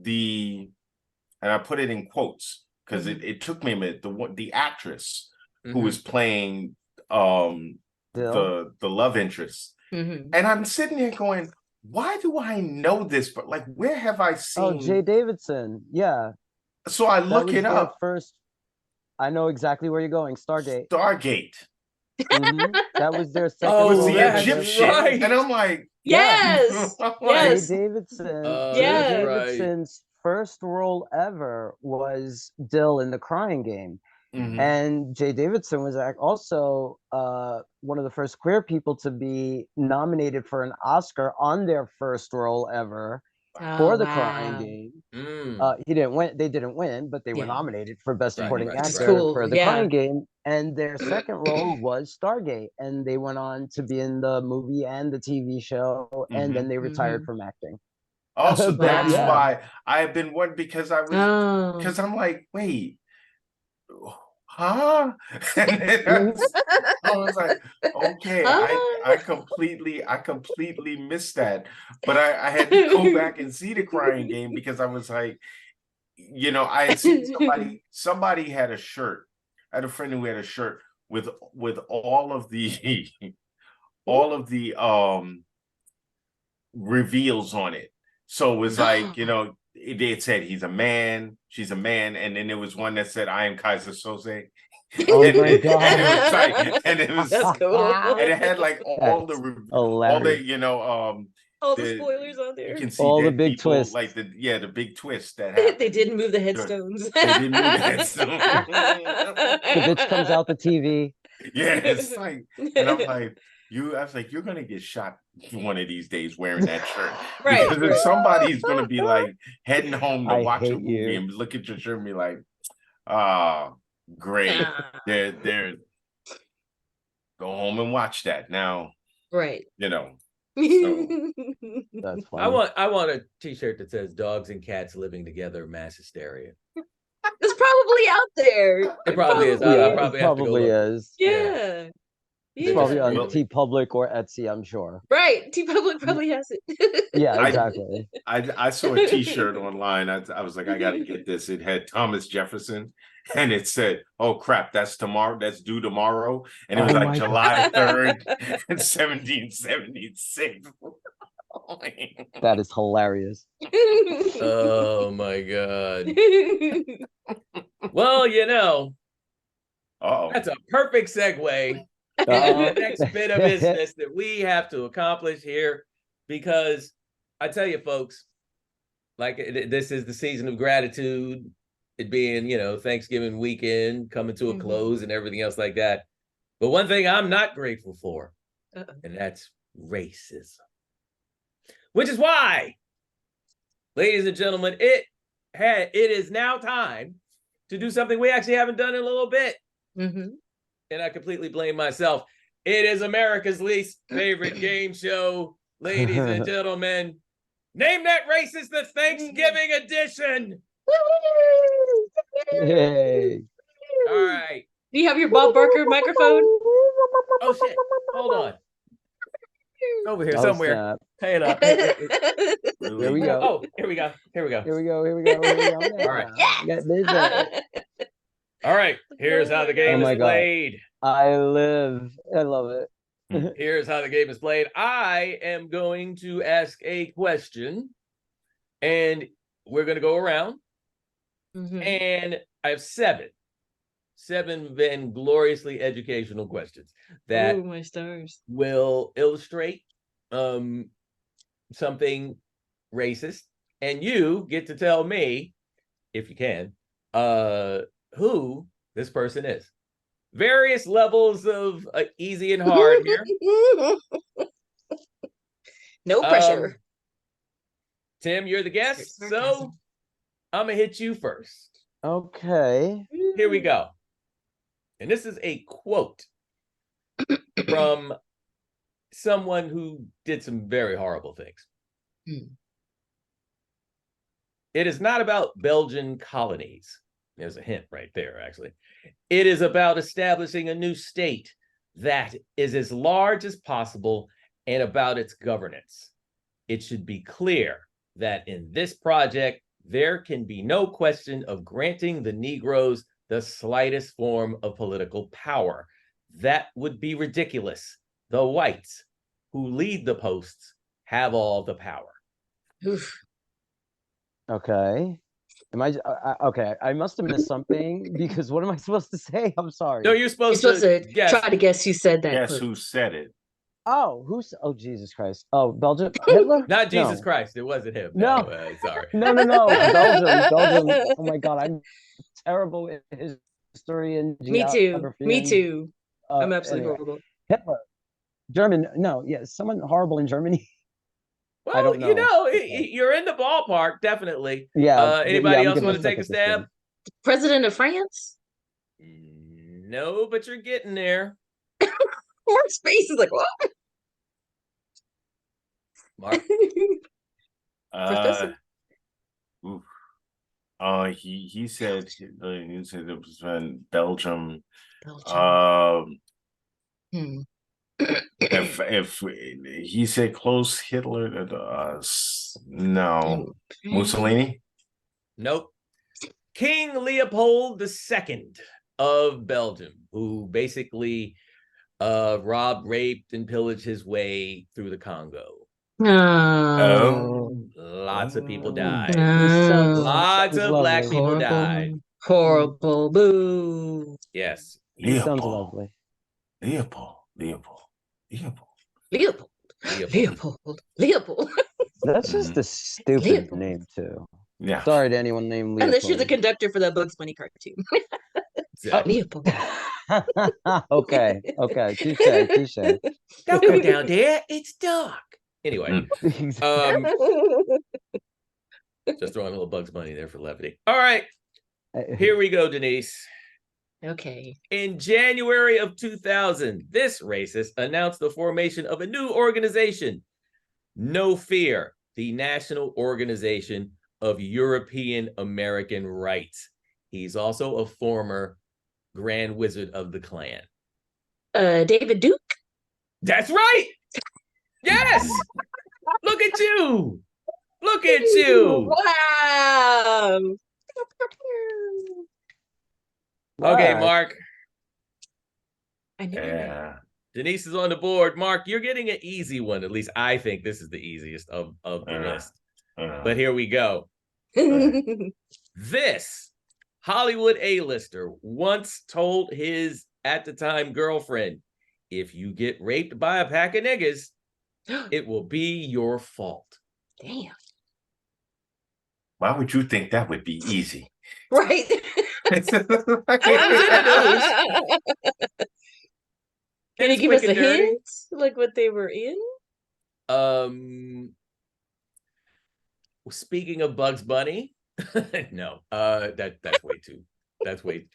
D: and I put it in quotes because it took me a minute. The actress who was playing
C: Dill?
D: the love interest.
B: Mhm.
D: And I'm sitting there going, why do I know this? But like, where have I
C: Oh,
D: seen?
C: Jay Davidson. Yeah.
D: So I
C: That
D: look
C: was
D: it
C: their
D: up.
C: first. I know exactly where you're going. Stargate.
D: Stargate.
C: Mhm. That was their second
A: Oh,
D: Was
C: role
D: the
C: ever.
D: Egyptian.
A: right.
D: And I'm like,
B: Yes.
D: I'm like,
B: Yes.
C: Jay Davidson. Jay
B: Yes.
C: Davidson's first role ever was Dill in The Crying Game.
D: mhm.
C: And Jay Davidson was also one of the first queer people to be nominated for an Oscar on their first role ever for
B: Oh,
C: The Crying
B: wow.
C: Game.
A: Mm.
C: He didn't win. They didn't win, but they were
B: Yeah.
C: nominated for Best
A: Right,
C: Supporting
A: right,
C: Actor
B: Which is cool,
C: for The
B: yeah.
C: Crying Game. And their second role was Stargate. And they went on to be in the movie and the TV show. And then they retired from acting.
D: Also,
C: But
D: that's
C: yeah.
D: why I've been wondering because
B: Oh.
D: I'm like, wait, huh? And then I was like, okay, I completely missed that. But I had to go back and see The Crying Game because I was like, I had seen somebody had a shirt. I had a friend who had a shirt with all of the reveals on it. So it was like, it said he's a man, she's a man, and then there was one that said I am Kaiser Soze.
C: Oh
D: and,
C: my God.
D: and it was like, and it was,
B: That's cool.
D: and it had like all
C: That's
D: the
C: hilarious.
D: you know,
B: All the spoilers on
D: you
B: there.
D: can see
C: All the
D: dead
C: big
D: people,
C: twists.
D: like the big twist that happened.
B: They didn't move the headstones.
D: They didn't move the headstone.
C: The bitch comes out the TV.
D: Yeah, it's like, and I'm like, I was like, you're gonna get shot one of these days wearing that shirt.
B: Right,
D: Because if
B: right.
D: somebody's gonna be like heading home to
C: I
D: watch a
C: hate
D: movie
C: you.
D: and look at your shirt and be like, ah, great.
B: Nah.
D: They're go home and watch that. Now,
B: Right.
D: you know.
C: That's
A: I
C: funny.
A: want a t-shirt that says dogs and cats living together, mass hysteria.
B: It's probably out there.
A: It probably is.
C: Yeah,
A: I'll
C: it
A: probably have to go
C: probably
A: look.
C: is.
B: Yeah.
C: It's
A: They
C: probably
A: just
C: on
A: really-
C: TeePublic or Etsy, I'm sure.
B: Right. T-Public probably has it.
C: Yeah, exactly.
D: I saw a T-shirt online. I was like, I got to get this. It had Thomas Jefferson, and it said, "Oh crap, that's tomorrow. That's due tomorrow." And it was
C: Oh
D: like
C: my
D: July 3rd, 1776.
C: That is hilarious.
A: Oh my god. Well, you know,
D: Oh,
A: that's a perfect segue to
C: Uh-oh.
A: the next bit of business that we have to accomplish here, because I tell you, folks, like this is the season of gratitude, it being, you know, Thanksgiving weekend coming to a
B: Mhm.
A: close and everything else like that. But one thing I'm not grateful for,
B: Uh-oh.
A: and that's racism. Which is why, ladies and gentlemen, it is now time to do something we actually haven't done in a little bit.
B: Mhm.
A: And I completely blame myself. It is America's least favorite game show, ladies and gentlemen. Name that racist, the Thanksgiving edition.
C: Hey.
A: All right.
B: Do you have your Bob Barker microphone?
A: Oh shit. Hold on. Over here
C: Oh,
A: somewhere.
C: snap.
A: Hey it up.
C: Here we go.
A: Oh, here we go. Here we go.
C: Here we go. Here we go. Here we go.
A: All right.
C: Get busy.
A: All right. Here's how the game
C: Oh my
A: is
C: God.
A: played.
C: I love it.
A: Here's how the game is played. I am going to ask a question, and we're going to go around.
B: Mhm.
A: And I have seven then gloriously educational questions that
B: Ooh, my stars.
A: will illustrate something racist, and you get to tell me, if you can, who this person is. Various levels of easy and hard here.
B: No pressure.
A: Tim, you're the guest,
B: Sarcasm.
A: so I'm gonna hit you first.
C: Okay.
A: Here we go. And this is a quote from someone who did some very horrible things.
B: Hmm.
A: It is not about Belgian colonies. There's a hint right there, actually. It is about establishing a new state that is as large as possible and about its governance. It should be clear that in this project, there can be no question of granting the Negroes the slightest form of political power. That would be ridiculous. The whites who lead the posts have all the power.
B: Oof.
C: Okay. Am I okay? I must have missed something because what am I supposed to say? I'm sorry.
A: No, you're
B: You're
A: supposed
B: supposed
A: to
B: to
A: guess.
B: try to guess who said that.
D: guess
B: quote.
D: who said it?
C: Oh, Jesus Christ. Oh, Belgium. Hitler?
A: Not Jesus
C: No.
A: Christ. It wasn't him.
C: No.
A: Sorry.
C: No. Belgium. Oh my God, I'm terrible in history and
B: Me too.
C: geography.
B: Me
C: and,
B: too. I'm absolutely
C: anyway.
B: horrible.
C: Hitler. German. No, yeah, someone horrible in Germany.
A: Well,
C: I don't
A: you
C: know.
A: know,
C: Okay.
A: you're in the ballpark, definitely.
C: Yeah.
A: Anybody
C: I'm
A: else
C: gonna
A: want to take a
C: stick with this
A: stab?
C: one.
B: President of France?
A: No, but you're getting there.
B: Mark's face is like, what?
A: Mark.
B: Professor?
D: Oof. He said it was in Belgium.
B: Belgium.
C: Hmm.
D: If he said close Hitler to us, no. Mussolini?
A: Nope. King Leopold II of Belgium, who basically robbed, raped, and pillaged his way through the Congo.
B: Oh,
A: Lots of people
D: Oh.
A: died. Lots
C: Sounds
A: of black
C: lovely.
A: people
B: horrible,
A: died.
B: horrible, boo.
A: Yes.
C: He sounds
D: Leopold.
C: lovely.
D: Leopold. Leopold. Leopold.
B: Leopold,
A: Leopold.
B: Leopold.
C: That's just a stupid
B: Leopold.
C: name too.
D: Yeah.
C: Sorry to anyone named Leopold.
B: Unless you're the conductor for that Bugs Bunny cartoon.
A: Exactly.
B: Leopold.
C: Okay, touche.
A: Don't go down there. It's dark. Anyway,
D: Mm.
A: just throwing a little Bugs Bunny there for levity. All right, here we go, Denise.
B: Okay.
A: In January of 2000, this racist announced the formation of a new organization, No Fear, the National Organization of European American Rights. He's also a former Grand Wizard of the Klan.
B: David Duke.
A: That's right. Yes. Look at you. Look at you.
B: Wow.
A: Okay,
C: What?
A: Mark.
B: I knew
D: Yeah.
A: Denise is on the board. Mark, you're getting an easy one. At least I think this is the easiest of the list. But here we go.
B: that.
A: This Hollywood A-lister once told his, at the time, girlfriend, if you get raped by a pack of niggas, it will be your fault.
B: Damn.
D: Why would you think that would be easy?
B: Right. Can you give us a hint? Like what they were in?
A: Speaking of Bugs Bunny, no, that's way too. That's way.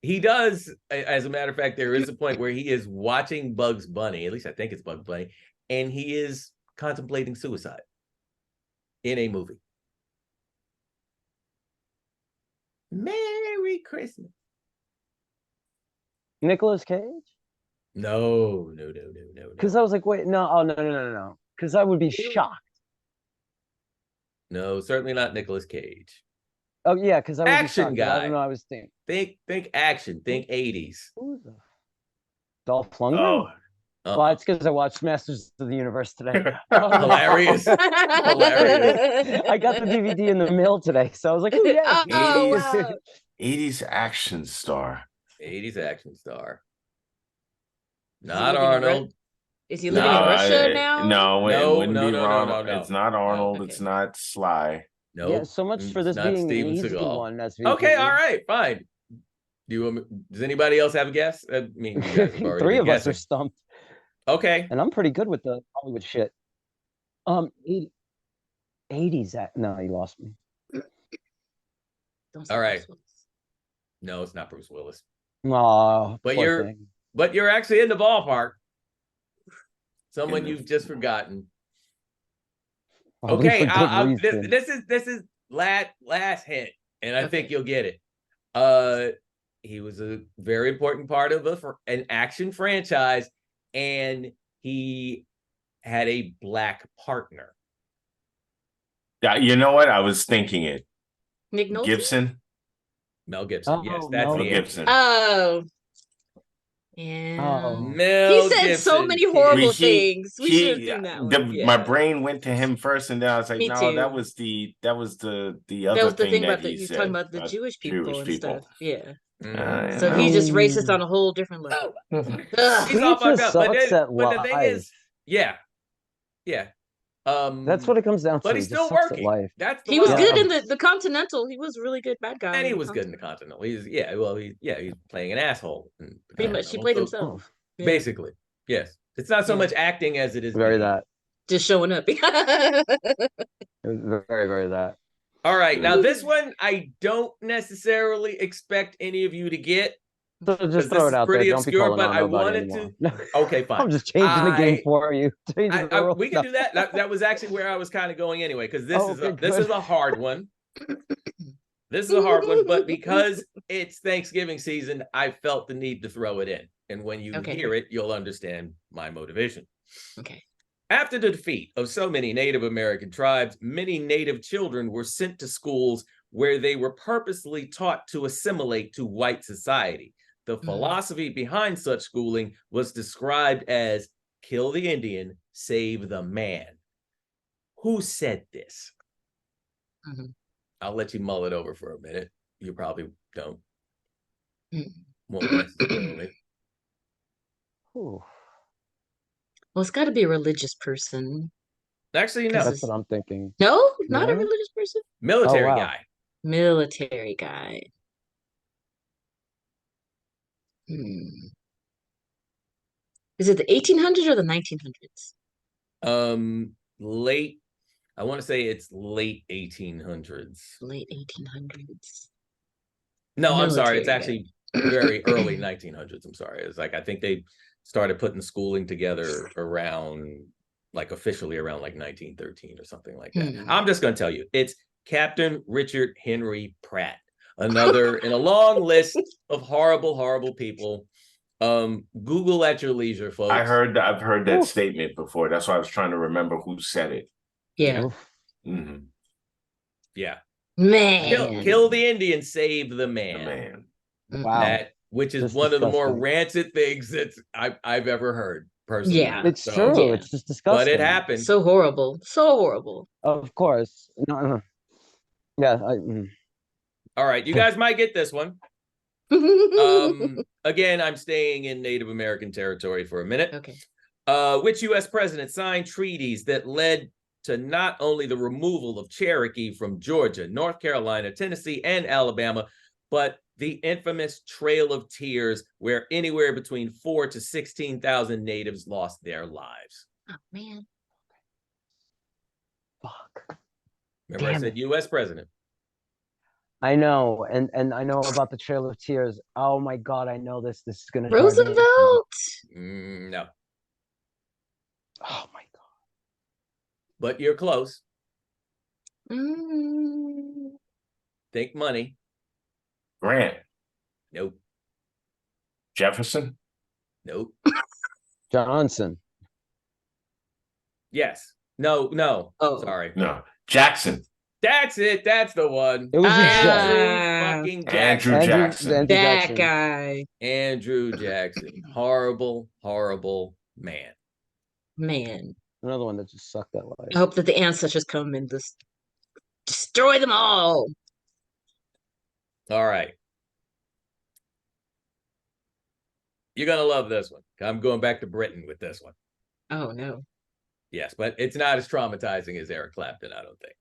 A: He does, as a matter of fact, there is a point where he is watching Bugs Bunny. At least I think it's Bugs Bunny, and he is contemplating suicide in a movie. Merry Christmas.
C: Nicolas Cage?
A: No.
C: Because I was like, wait, no. Because I would be shocked.
A: No, certainly not Nicolas Cage.
C: Oh yeah, because I would
A: Action
C: be shocked. I
A: guy.
C: don't know. I was thinking.
A: Think action. Think 80s.
C: Who the Dolph Lundgren?
D: Oh,
C: Well, it's because I watched Masters of the Universe today.
A: Hilarious. Hilarious.
C: I got the DVD in the mail today, so I was like, oh yeah.
B: Oh, wow.
D: 80s action star.
A: 80s action star.
B: Is he
A: Not
B: living in
A: Arnold.
B: Is he living in Russia now?
D: No, it
A: No,
D: wouldn't
A: no,
D: be
A: no,
D: Ronald.
A: no.
D: It's not Arnold.
B: Okay.
D: It's not Sly.
A: No.
C: Yeah, so much for this being an easy one. That's
A: Okay, all right, fine. Does anybody else have a guess? I mean, you guys have already
C: Three
A: been
C: of us are
A: guessing.
C: stumped,
A: Okay.
C: and I'm pretty good with the Hollywood shit. 80s. No, you lost me.
B: Don't say
A: All right.
B: Bruce Willis.
A: No, it's not Bruce Willis.
C: Oh,
A: But
C: poor thing.
A: you're actually in the ballpark. Someone you've just forgotten.
C: Probably
A: Okay,
C: for good reason.
A: this is last hint, and I think you'll get it. He was a very important part of an action franchise, and he had a black partner.
D: Yeah, you know what? I was thinking it.
B: Nick Nolte?
D: Gibson.
A: Mel Gibson.
C: Oh,
A: Yes, that's
C: Mel
A: the
D: Gibson.
B: Oh. Yeah.
C: Oh.
A: Mel
B: He said
A: Gibson.
B: so many horrible
D: He-
B: things. We should have seen that one.
D: My brain went to him first, and then I was like,
B: Me
D: no,
B: too.
D: that was the other
B: That was the thing about
D: he
B: he was
D: said,
B: talking about the Jewish people
D: Jewish
B: and
D: people.
B: stuff. Yeah.
A: Mhm.
B: So he's just racist on a whole different level. Ugh.
A: He's all fucked up. But
C: sucks at
A: the thing is,
C: life.
A: yeah.
C: That's what it comes down to.
A: But he's
C: He just
A: still
C: sucks at
A: working.
C: life.
A: That's the
B: He was
A: wild
B: good
A: part.
B: in the Continental. He was really good bad guy.
A: And he was good in the Continental. He's playing an asshole.
B: Pretty much, he played himself. Yeah.
A: Basically, yes. It's not so much acting as it is
C: Very
A: being.
C: that.
B: Just showing up.
C: It was very, very that.
A: All right, now this one I don't necessarily expect any of you to get.
C: So just throw it out
A: pretty
C: there.
A: obscure,
C: Don't be
A: but
C: calling
A: I
C: on nobody
A: wanted
C: anymore.
A: Okay, fine.
C: I'm just changing the game for you. Changing the rules.
A: We can do that. That was actually where I was kind of going anyway, because this is a hard one. This is a hard one, but because it's Thanksgiving season, I felt the need to throw it in. And when you hear it, you'll understand my motivation.
B: Okay.
A: After the defeat of so many Native American tribes, many Native children were sent to schools where they were purposely taught to assimilate to white society. The philosophy behind such schooling was described as kill the Indian, save the man. Who said this?
B: Mhm.
A: I'll let you mull it over for a minute. You probably don't.
B: Mm.
A: Won't necessarily.
C: Ooh,
B: Well, it's got to be a religious person.
A: Actually,
B: Because
A: no.
C: that's what I'm thinking.
B: No, not a
C: No?
B: religious person.
A: Military
C: Oh, wow.
A: guy.
B: Military guy. Hmm. Is it the 1800s or the 1900s?
A: Late. I want to say it's late 1800s.
B: Late 1800s.
A: No, I'm sorry. It's
B: Military
A: actually very early 1900s. I'm sorry. It's like I think they started putting schooling together around, like officially around like 1913 or something like that.
B: Hmm.
A: I'm just going to tell you, it's Captain Richard Henry Pratt, another in a long list of horrible, horrible people. Google at your leisure, folks.
D: I've heard that
C: Ooh.
D: statement before. That's why I was trying to remember who said it.
B: Yeah.
C: Oof.
D: Mm-hmm.
A: Yeah.
B: Man.
A: Kill the Indian, save the
D: The
A: man.
D: man.
C: Wow.
A: That, which is
C: Just
A: one of the more
C: disgusting.
A: rancid things that I've ever heard personally.
B: Yeah.
C: It's
A: So-
C: true.
B: Yeah.
C: It's just disgusting.
A: But it happened.
B: So horrible. So horrible.
C: Of course. No. Yeah.
A: All right, you guys might get this one. Again, I'm staying in Native American territory for a minute.
B: Okay.
A: Which U.S. president signed treaties that led to not only the removal of Cherokee from Georgia, North Carolina, Tennessee, and Alabama, but the infamous Trail of Tears, where anywhere between 4,000 to 16,000 natives lost their lives?
B: Oh man.
C: Fuck.
A: Remember, I
C: Damn
A: said U.S. president.
C: I know, and I know about the Trail of Tears. Oh my God, I know this. This is gonna drive me insane.
B: Roosevelt.
A: No,
C: Oh my God.
A: but you're close.
B: Mm.
A: Think money.
D: Grant.
A: Nope.
D: Jefferson.
A: Nope.
C: Johnson.
A: Yes. No.
B: Oh.
A: Sorry.
D: No. Jackson.
A: That's it. That's the one.
C: It was a
A: Andrew
B: Ah.
A: fucking Jackson.
D: Andrew Jackson.
C: Andrew
B: That
C: Jackson.
B: guy.
A: Andrew Jackson. Horrible, horrible man.
B: Man.
C: Another one that just sucked that life.
B: I hope that the ancestors come and just destroy them all.
A: All right. You're going to love this one. I'm going back to Britain with this one.
B: Oh no.
A: Yes, but it's not as traumatizing as Eric Clapton, I don't think.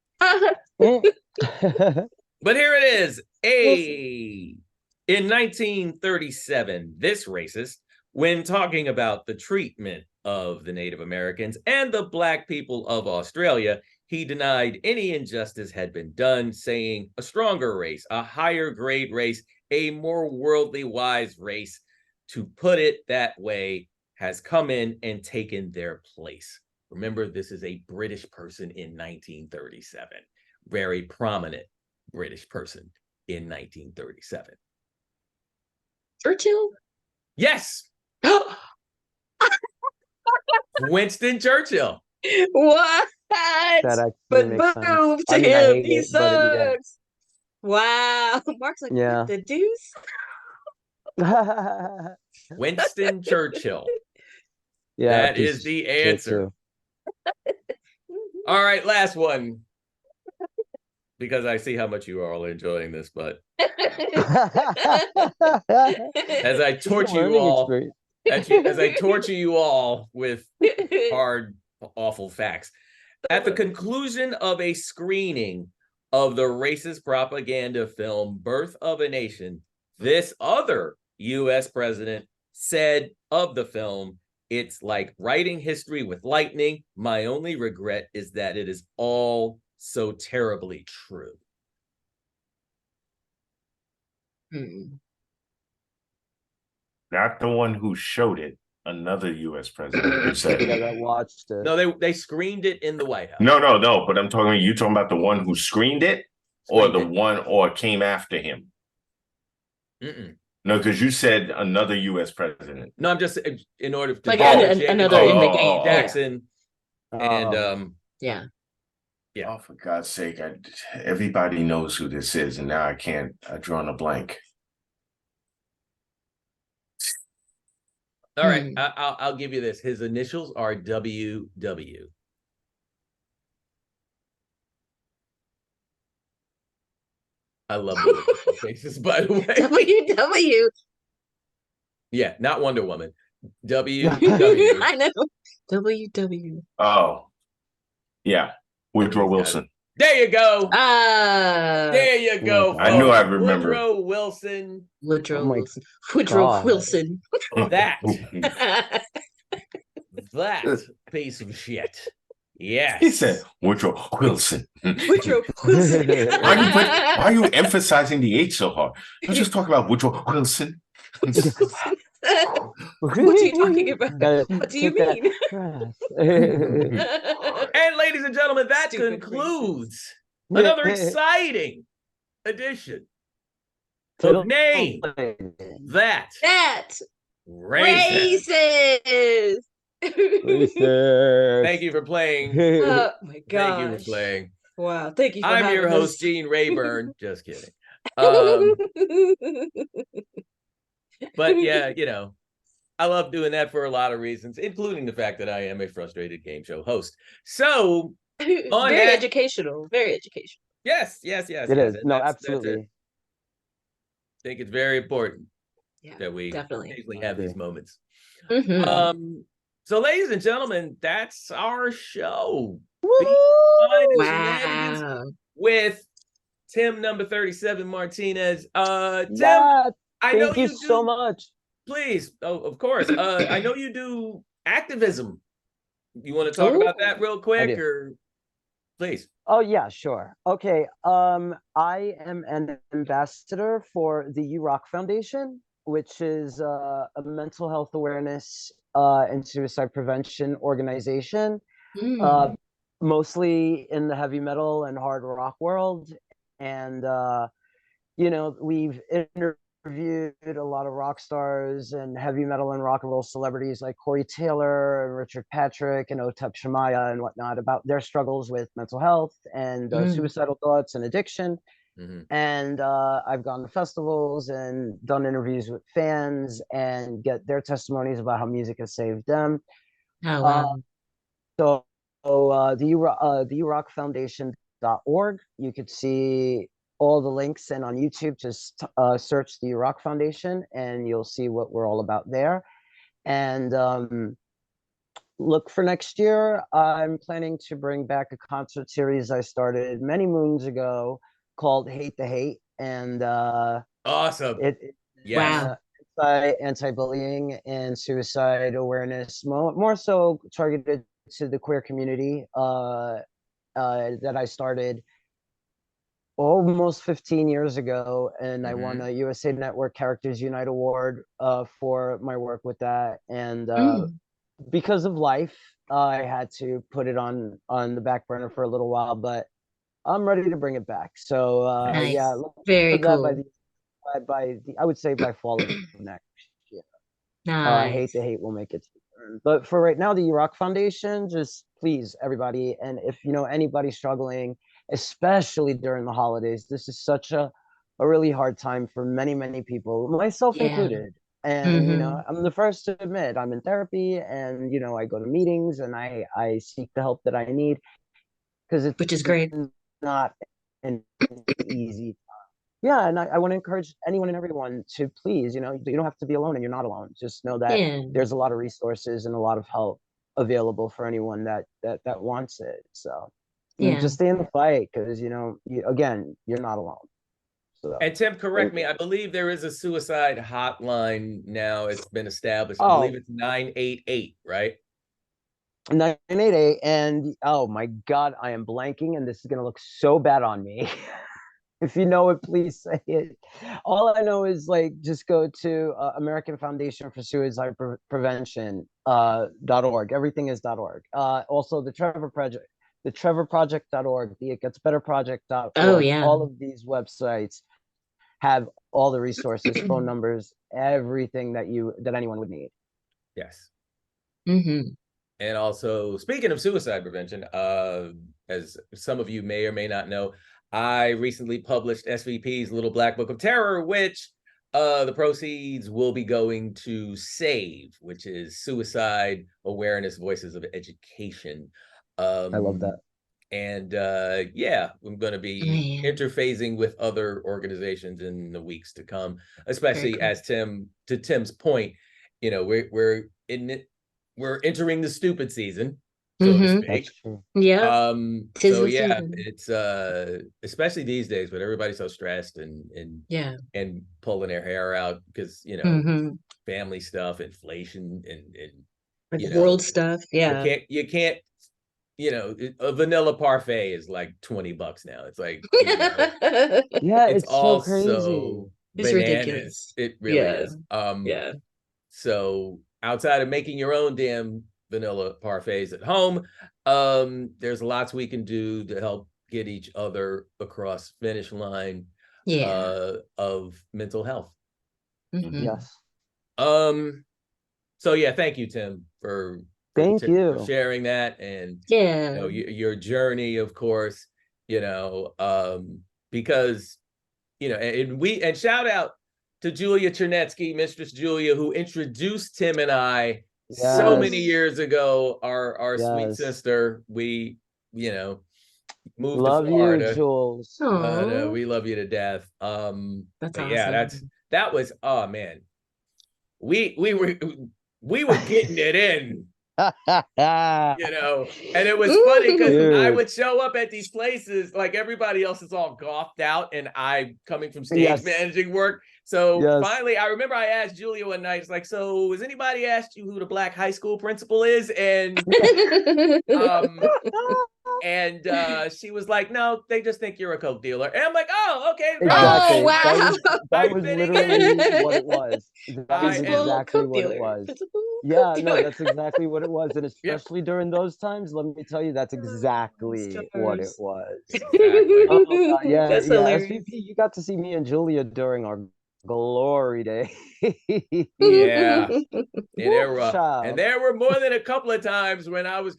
A: But here it is. In 1937, this racist, when talking about the treatment of the Native Americans and the Black people of Australia, he denied any injustice had been done, saying a stronger race, a higher grade race, a more worldly wise race, to put it that way, has come in and taken their place. Remember, this is a British person in 1937, very prominent British person in 1937.
B: Churchill?
A: Yes, Winston Churchill.
B: What?
C: That actually
B: But
C: makes sense.
B: boom to
C: I mean, I
B: him.
C: hate
B: He
C: it, but yeah.
B: sucks. Wow. Mark's like,
C: Yeah.
B: what the deuce?
A: Winston Churchill.
C: Yeah,
A: That
C: piece
A: is
C: of
A: the
C: shit,
A: answer. All right, last one. Because I see how much you are all enjoying this, but
C: too.
A: as I torture you
C: Learning
A: all,
C: experience.
A: as I torture you all with hard, awful facts. At the conclusion of a screening of the racist propaganda film Birth of a Nation, this other U.S. president said of the film, "It's like writing history with lightning. My only regret is that it is all so terribly true."
B: Hmm.
D: Not the one who showed it. Another U.S. president who said
C: Yeah,
D: it.
C: that watched it.
A: No, they screened it in the White House.
D: No. But I'm talking. You talking about the one who screened it, or
A: Screened
D: the
A: it.
D: one, or came after him?
A: Mm-mm.
D: No, because you said another U.S. president.
A: No, I'm just in order to
B: Like another in the game.
A: Jackson and
B: Yeah.
A: Yeah.
D: Oh, for God's sake! Everybody knows who this is, and now I can't. I drawn a blank.
A: All right, I'll give you this. His initials are WW. I love the faces, by the way.
B: WW.
A: Yeah, not Wonder Woman. WW.
B: I know. WW.
D: Oh, yeah. Woodrow Wilson.
A: There you go.
B: Ah,
A: There you go.
C: I
D: knew
A: folks.
D: I'd remember.
A: Woodrow Wilson.
B: Woodrow
C: Oh my
B: Wilson. Woodrow
C: God.
B: Wilson.
A: That piece of shit. Yes.
D: He said Woodrow Wilson.
B: Woodrow Wilson.
D: Why are you emphasizing the H so hard? Let's just talk about Woodrow Wilson.
B: What are you talking about? What do you mean?
A: And ladies and gentlemen, that
B: Stupid
A: concludes another exciting edition of Name That Racist.
B: Races.
A: Thank you for playing.
B: Oh my god.
A: Thank you for playing.
B: Wow. Thank you for
A: I'm
B: having
A: your host,
B: us.
A: Gene Rayburn. Just kidding. But yeah, I love doing that for a lot of reasons, including the fact that I am a frustrated game show host. So
B: very educational. Very educational.
A: yes.
C: It is. No, absolutely.
A: I think it's very important
B: Yeah,
A: that we
B: definitely
A: occasionally have these moments.
B: Mhm.
A: So ladies and gentlemen, that's our show.
B: Wow.
A: With Tim number 37 Martinez. Tim,
C: Yeah,
A: I know
C: thank you so much.
A: Please. Oh, of course. I know you do activism. You want to talk about that real quick, or please?
C: Oh yeah, sure. Okay. I am an ambassador for the UROC Foundation, which is a mental health awareness and suicide prevention organization, mostly in the heavy metal and hard rock world. And we've interviewed a lot of rock stars and heavy metal and rock and roll celebrities like Corey Taylor and Richard Patrick and Otep Shamaya and whatnot about their struggles with mental health and suicidal thoughts and addiction. And I've gone to festivals and done interviews with fans and get their testimonies about how music has saved them.
B: Oh, wow.
C: So the urockfoundation.org, you could see all the links, and on YouTube, just search the UROC Foundation and you'll see what we're all about there. And look for next year. I'm planning to bring back a concert series I started many moons ago called Hate the Hate. And
A: awesome.
B: Wow.
C: Anti-bullying and suicide awareness, more so targeted to the queer community, that I started almost 15 years ago, and I won a USA Network Characters Unite Award for my work with that. And because of life, I had to put it on the back burner for a little while, but I'm ready to bring it back. So
B: nice.
C: yeah,
B: very cool.
C: I would say by fall of next year.
B: Nice.
C: Hate the Hate will make it. But for right now, the UROC Foundation, just please, everybody, and if you know anybody struggling, especially during the holidays, this is such a really hard time for many people, myself included. And I'm the first to admit I'm in therapy, and I go to meetings and I seek the help that I need, because it's
B: which is great.
C: Not an easy time. Yeah, and I want to encourage anyone and everyone to please, you don't have to be alone, and you're not alone. Just know that there's a lot of resources and a lot of help available for anyone that wants it. So just stay in the fight, because again, you're not alone. So,
A: and Tim, correct me, I believe there is a suicide hotline now. It's been established. I believe it's 988, right?
C: 988. And oh my God, I am blanking, and this is gonna look so bad on me. If you know it, please say it. All I know is just go to American Foundation for Suicide Prevention .org. Everything is .org. Also the Trevor Project, the trevorproject.org, the It Gets Better Project.org.
B: Oh yeah.
C: All of these websites have all the resources, phone numbers, everything that anyone would need.
A: Yes. And also, speaking of suicide prevention, as some of you may or may not know, I recently published SVP's Little Black Book of Terror, which The proceeds will be going to SAVE, which is Suicide Awareness Voices of Education.
C: I love that.
A: And yeah, I'm going to be interfacing with other organizations in the weeks to come, especially
B: cool.
A: as Tim's point, we're entering the stupid season, so to speak.
C: That's true.
B: Yeah.
A: So yeah, it's especially these days when everybody's so stressed and pulling their hair out because family stuff, inflation, and
B: world stuff. Yeah.
A: You can't a vanilla parfait is like $20 now. It's like
C: yeah, it's
A: all
C: so crazy.
A: so
B: It's
A: bananas.
B: ridiculous.
A: It really is.
B: Yeah.
A: So outside of making your own damn vanilla parfaits at home, there's lots we can do to help get each other across finish line of mental health.
C: Yes.
A: So yeah, thank you, Tim, for sharing that, and your journey, of course, because and shout out to Julia Chernetsky, Mistress Julia, who introduced Tim and I so many years ago, our sweet sister. We moved
C: love
A: to Florida.
C: You, Jules.
A: But, we love you to death.
B: That's awesome.
A: Yeah, that was, oh man, we were getting it in. And it was funny because I would show up at these places like everybody else is all golfed out, and I coming from stage managing work. So finally, I remember I asked Julia one night, it's like, so has anybody asked you who the black high school principal is? And she was like, no, they just think you're a coke dealer. And I'm like, oh, okay.
C: Exactly.
B: Oh, wow.
C: That was literally what it was. That was exactly what it was. Yeah, no, that's exactly what it was. And especially during those times, let me tell you, that's exactly what it was.
A: Exactly.
C: Oh, God, yeah,
B: That's hilarious.
C: SVP, you got to see me and Julia during our glory day.
A: Yeah. And there were more than a couple of times when I'm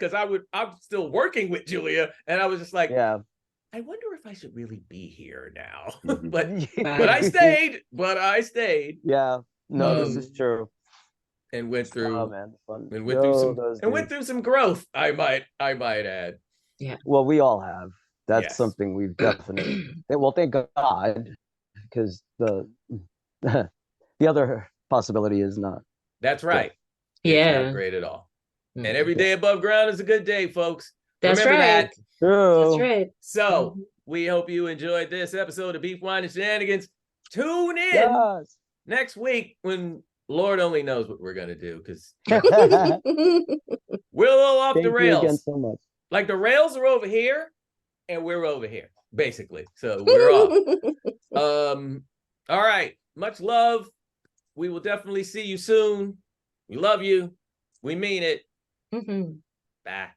A: still working with Julia, and I was just like, I wonder if I should really be here now. but I stayed.
C: Yeah. No, this is true.
A: And went through
C: went
A: through some growth, I might add.
B: Yeah.
C: Well, we all have. That's something we've definitely thank God, because the other possibility is not.
A: That's right.
B: Yeah.
A: It's not great at all. And every day above ground is a good day, folks.
B: That's
A: Remember
B: right.
A: that.
C: True.
B: That's right.
A: So we hope you enjoyed this episode of Beef, Wine, and Shenanigans. Tune in next week when Lord only knows what we're gonna do, because we're a little off the rails.
C: Thank you again so much.
A: Like the rails are over here, and we're over here, basically. So we're off. All right. Much love. We will definitely see you soon. We love you. We mean it. Bye.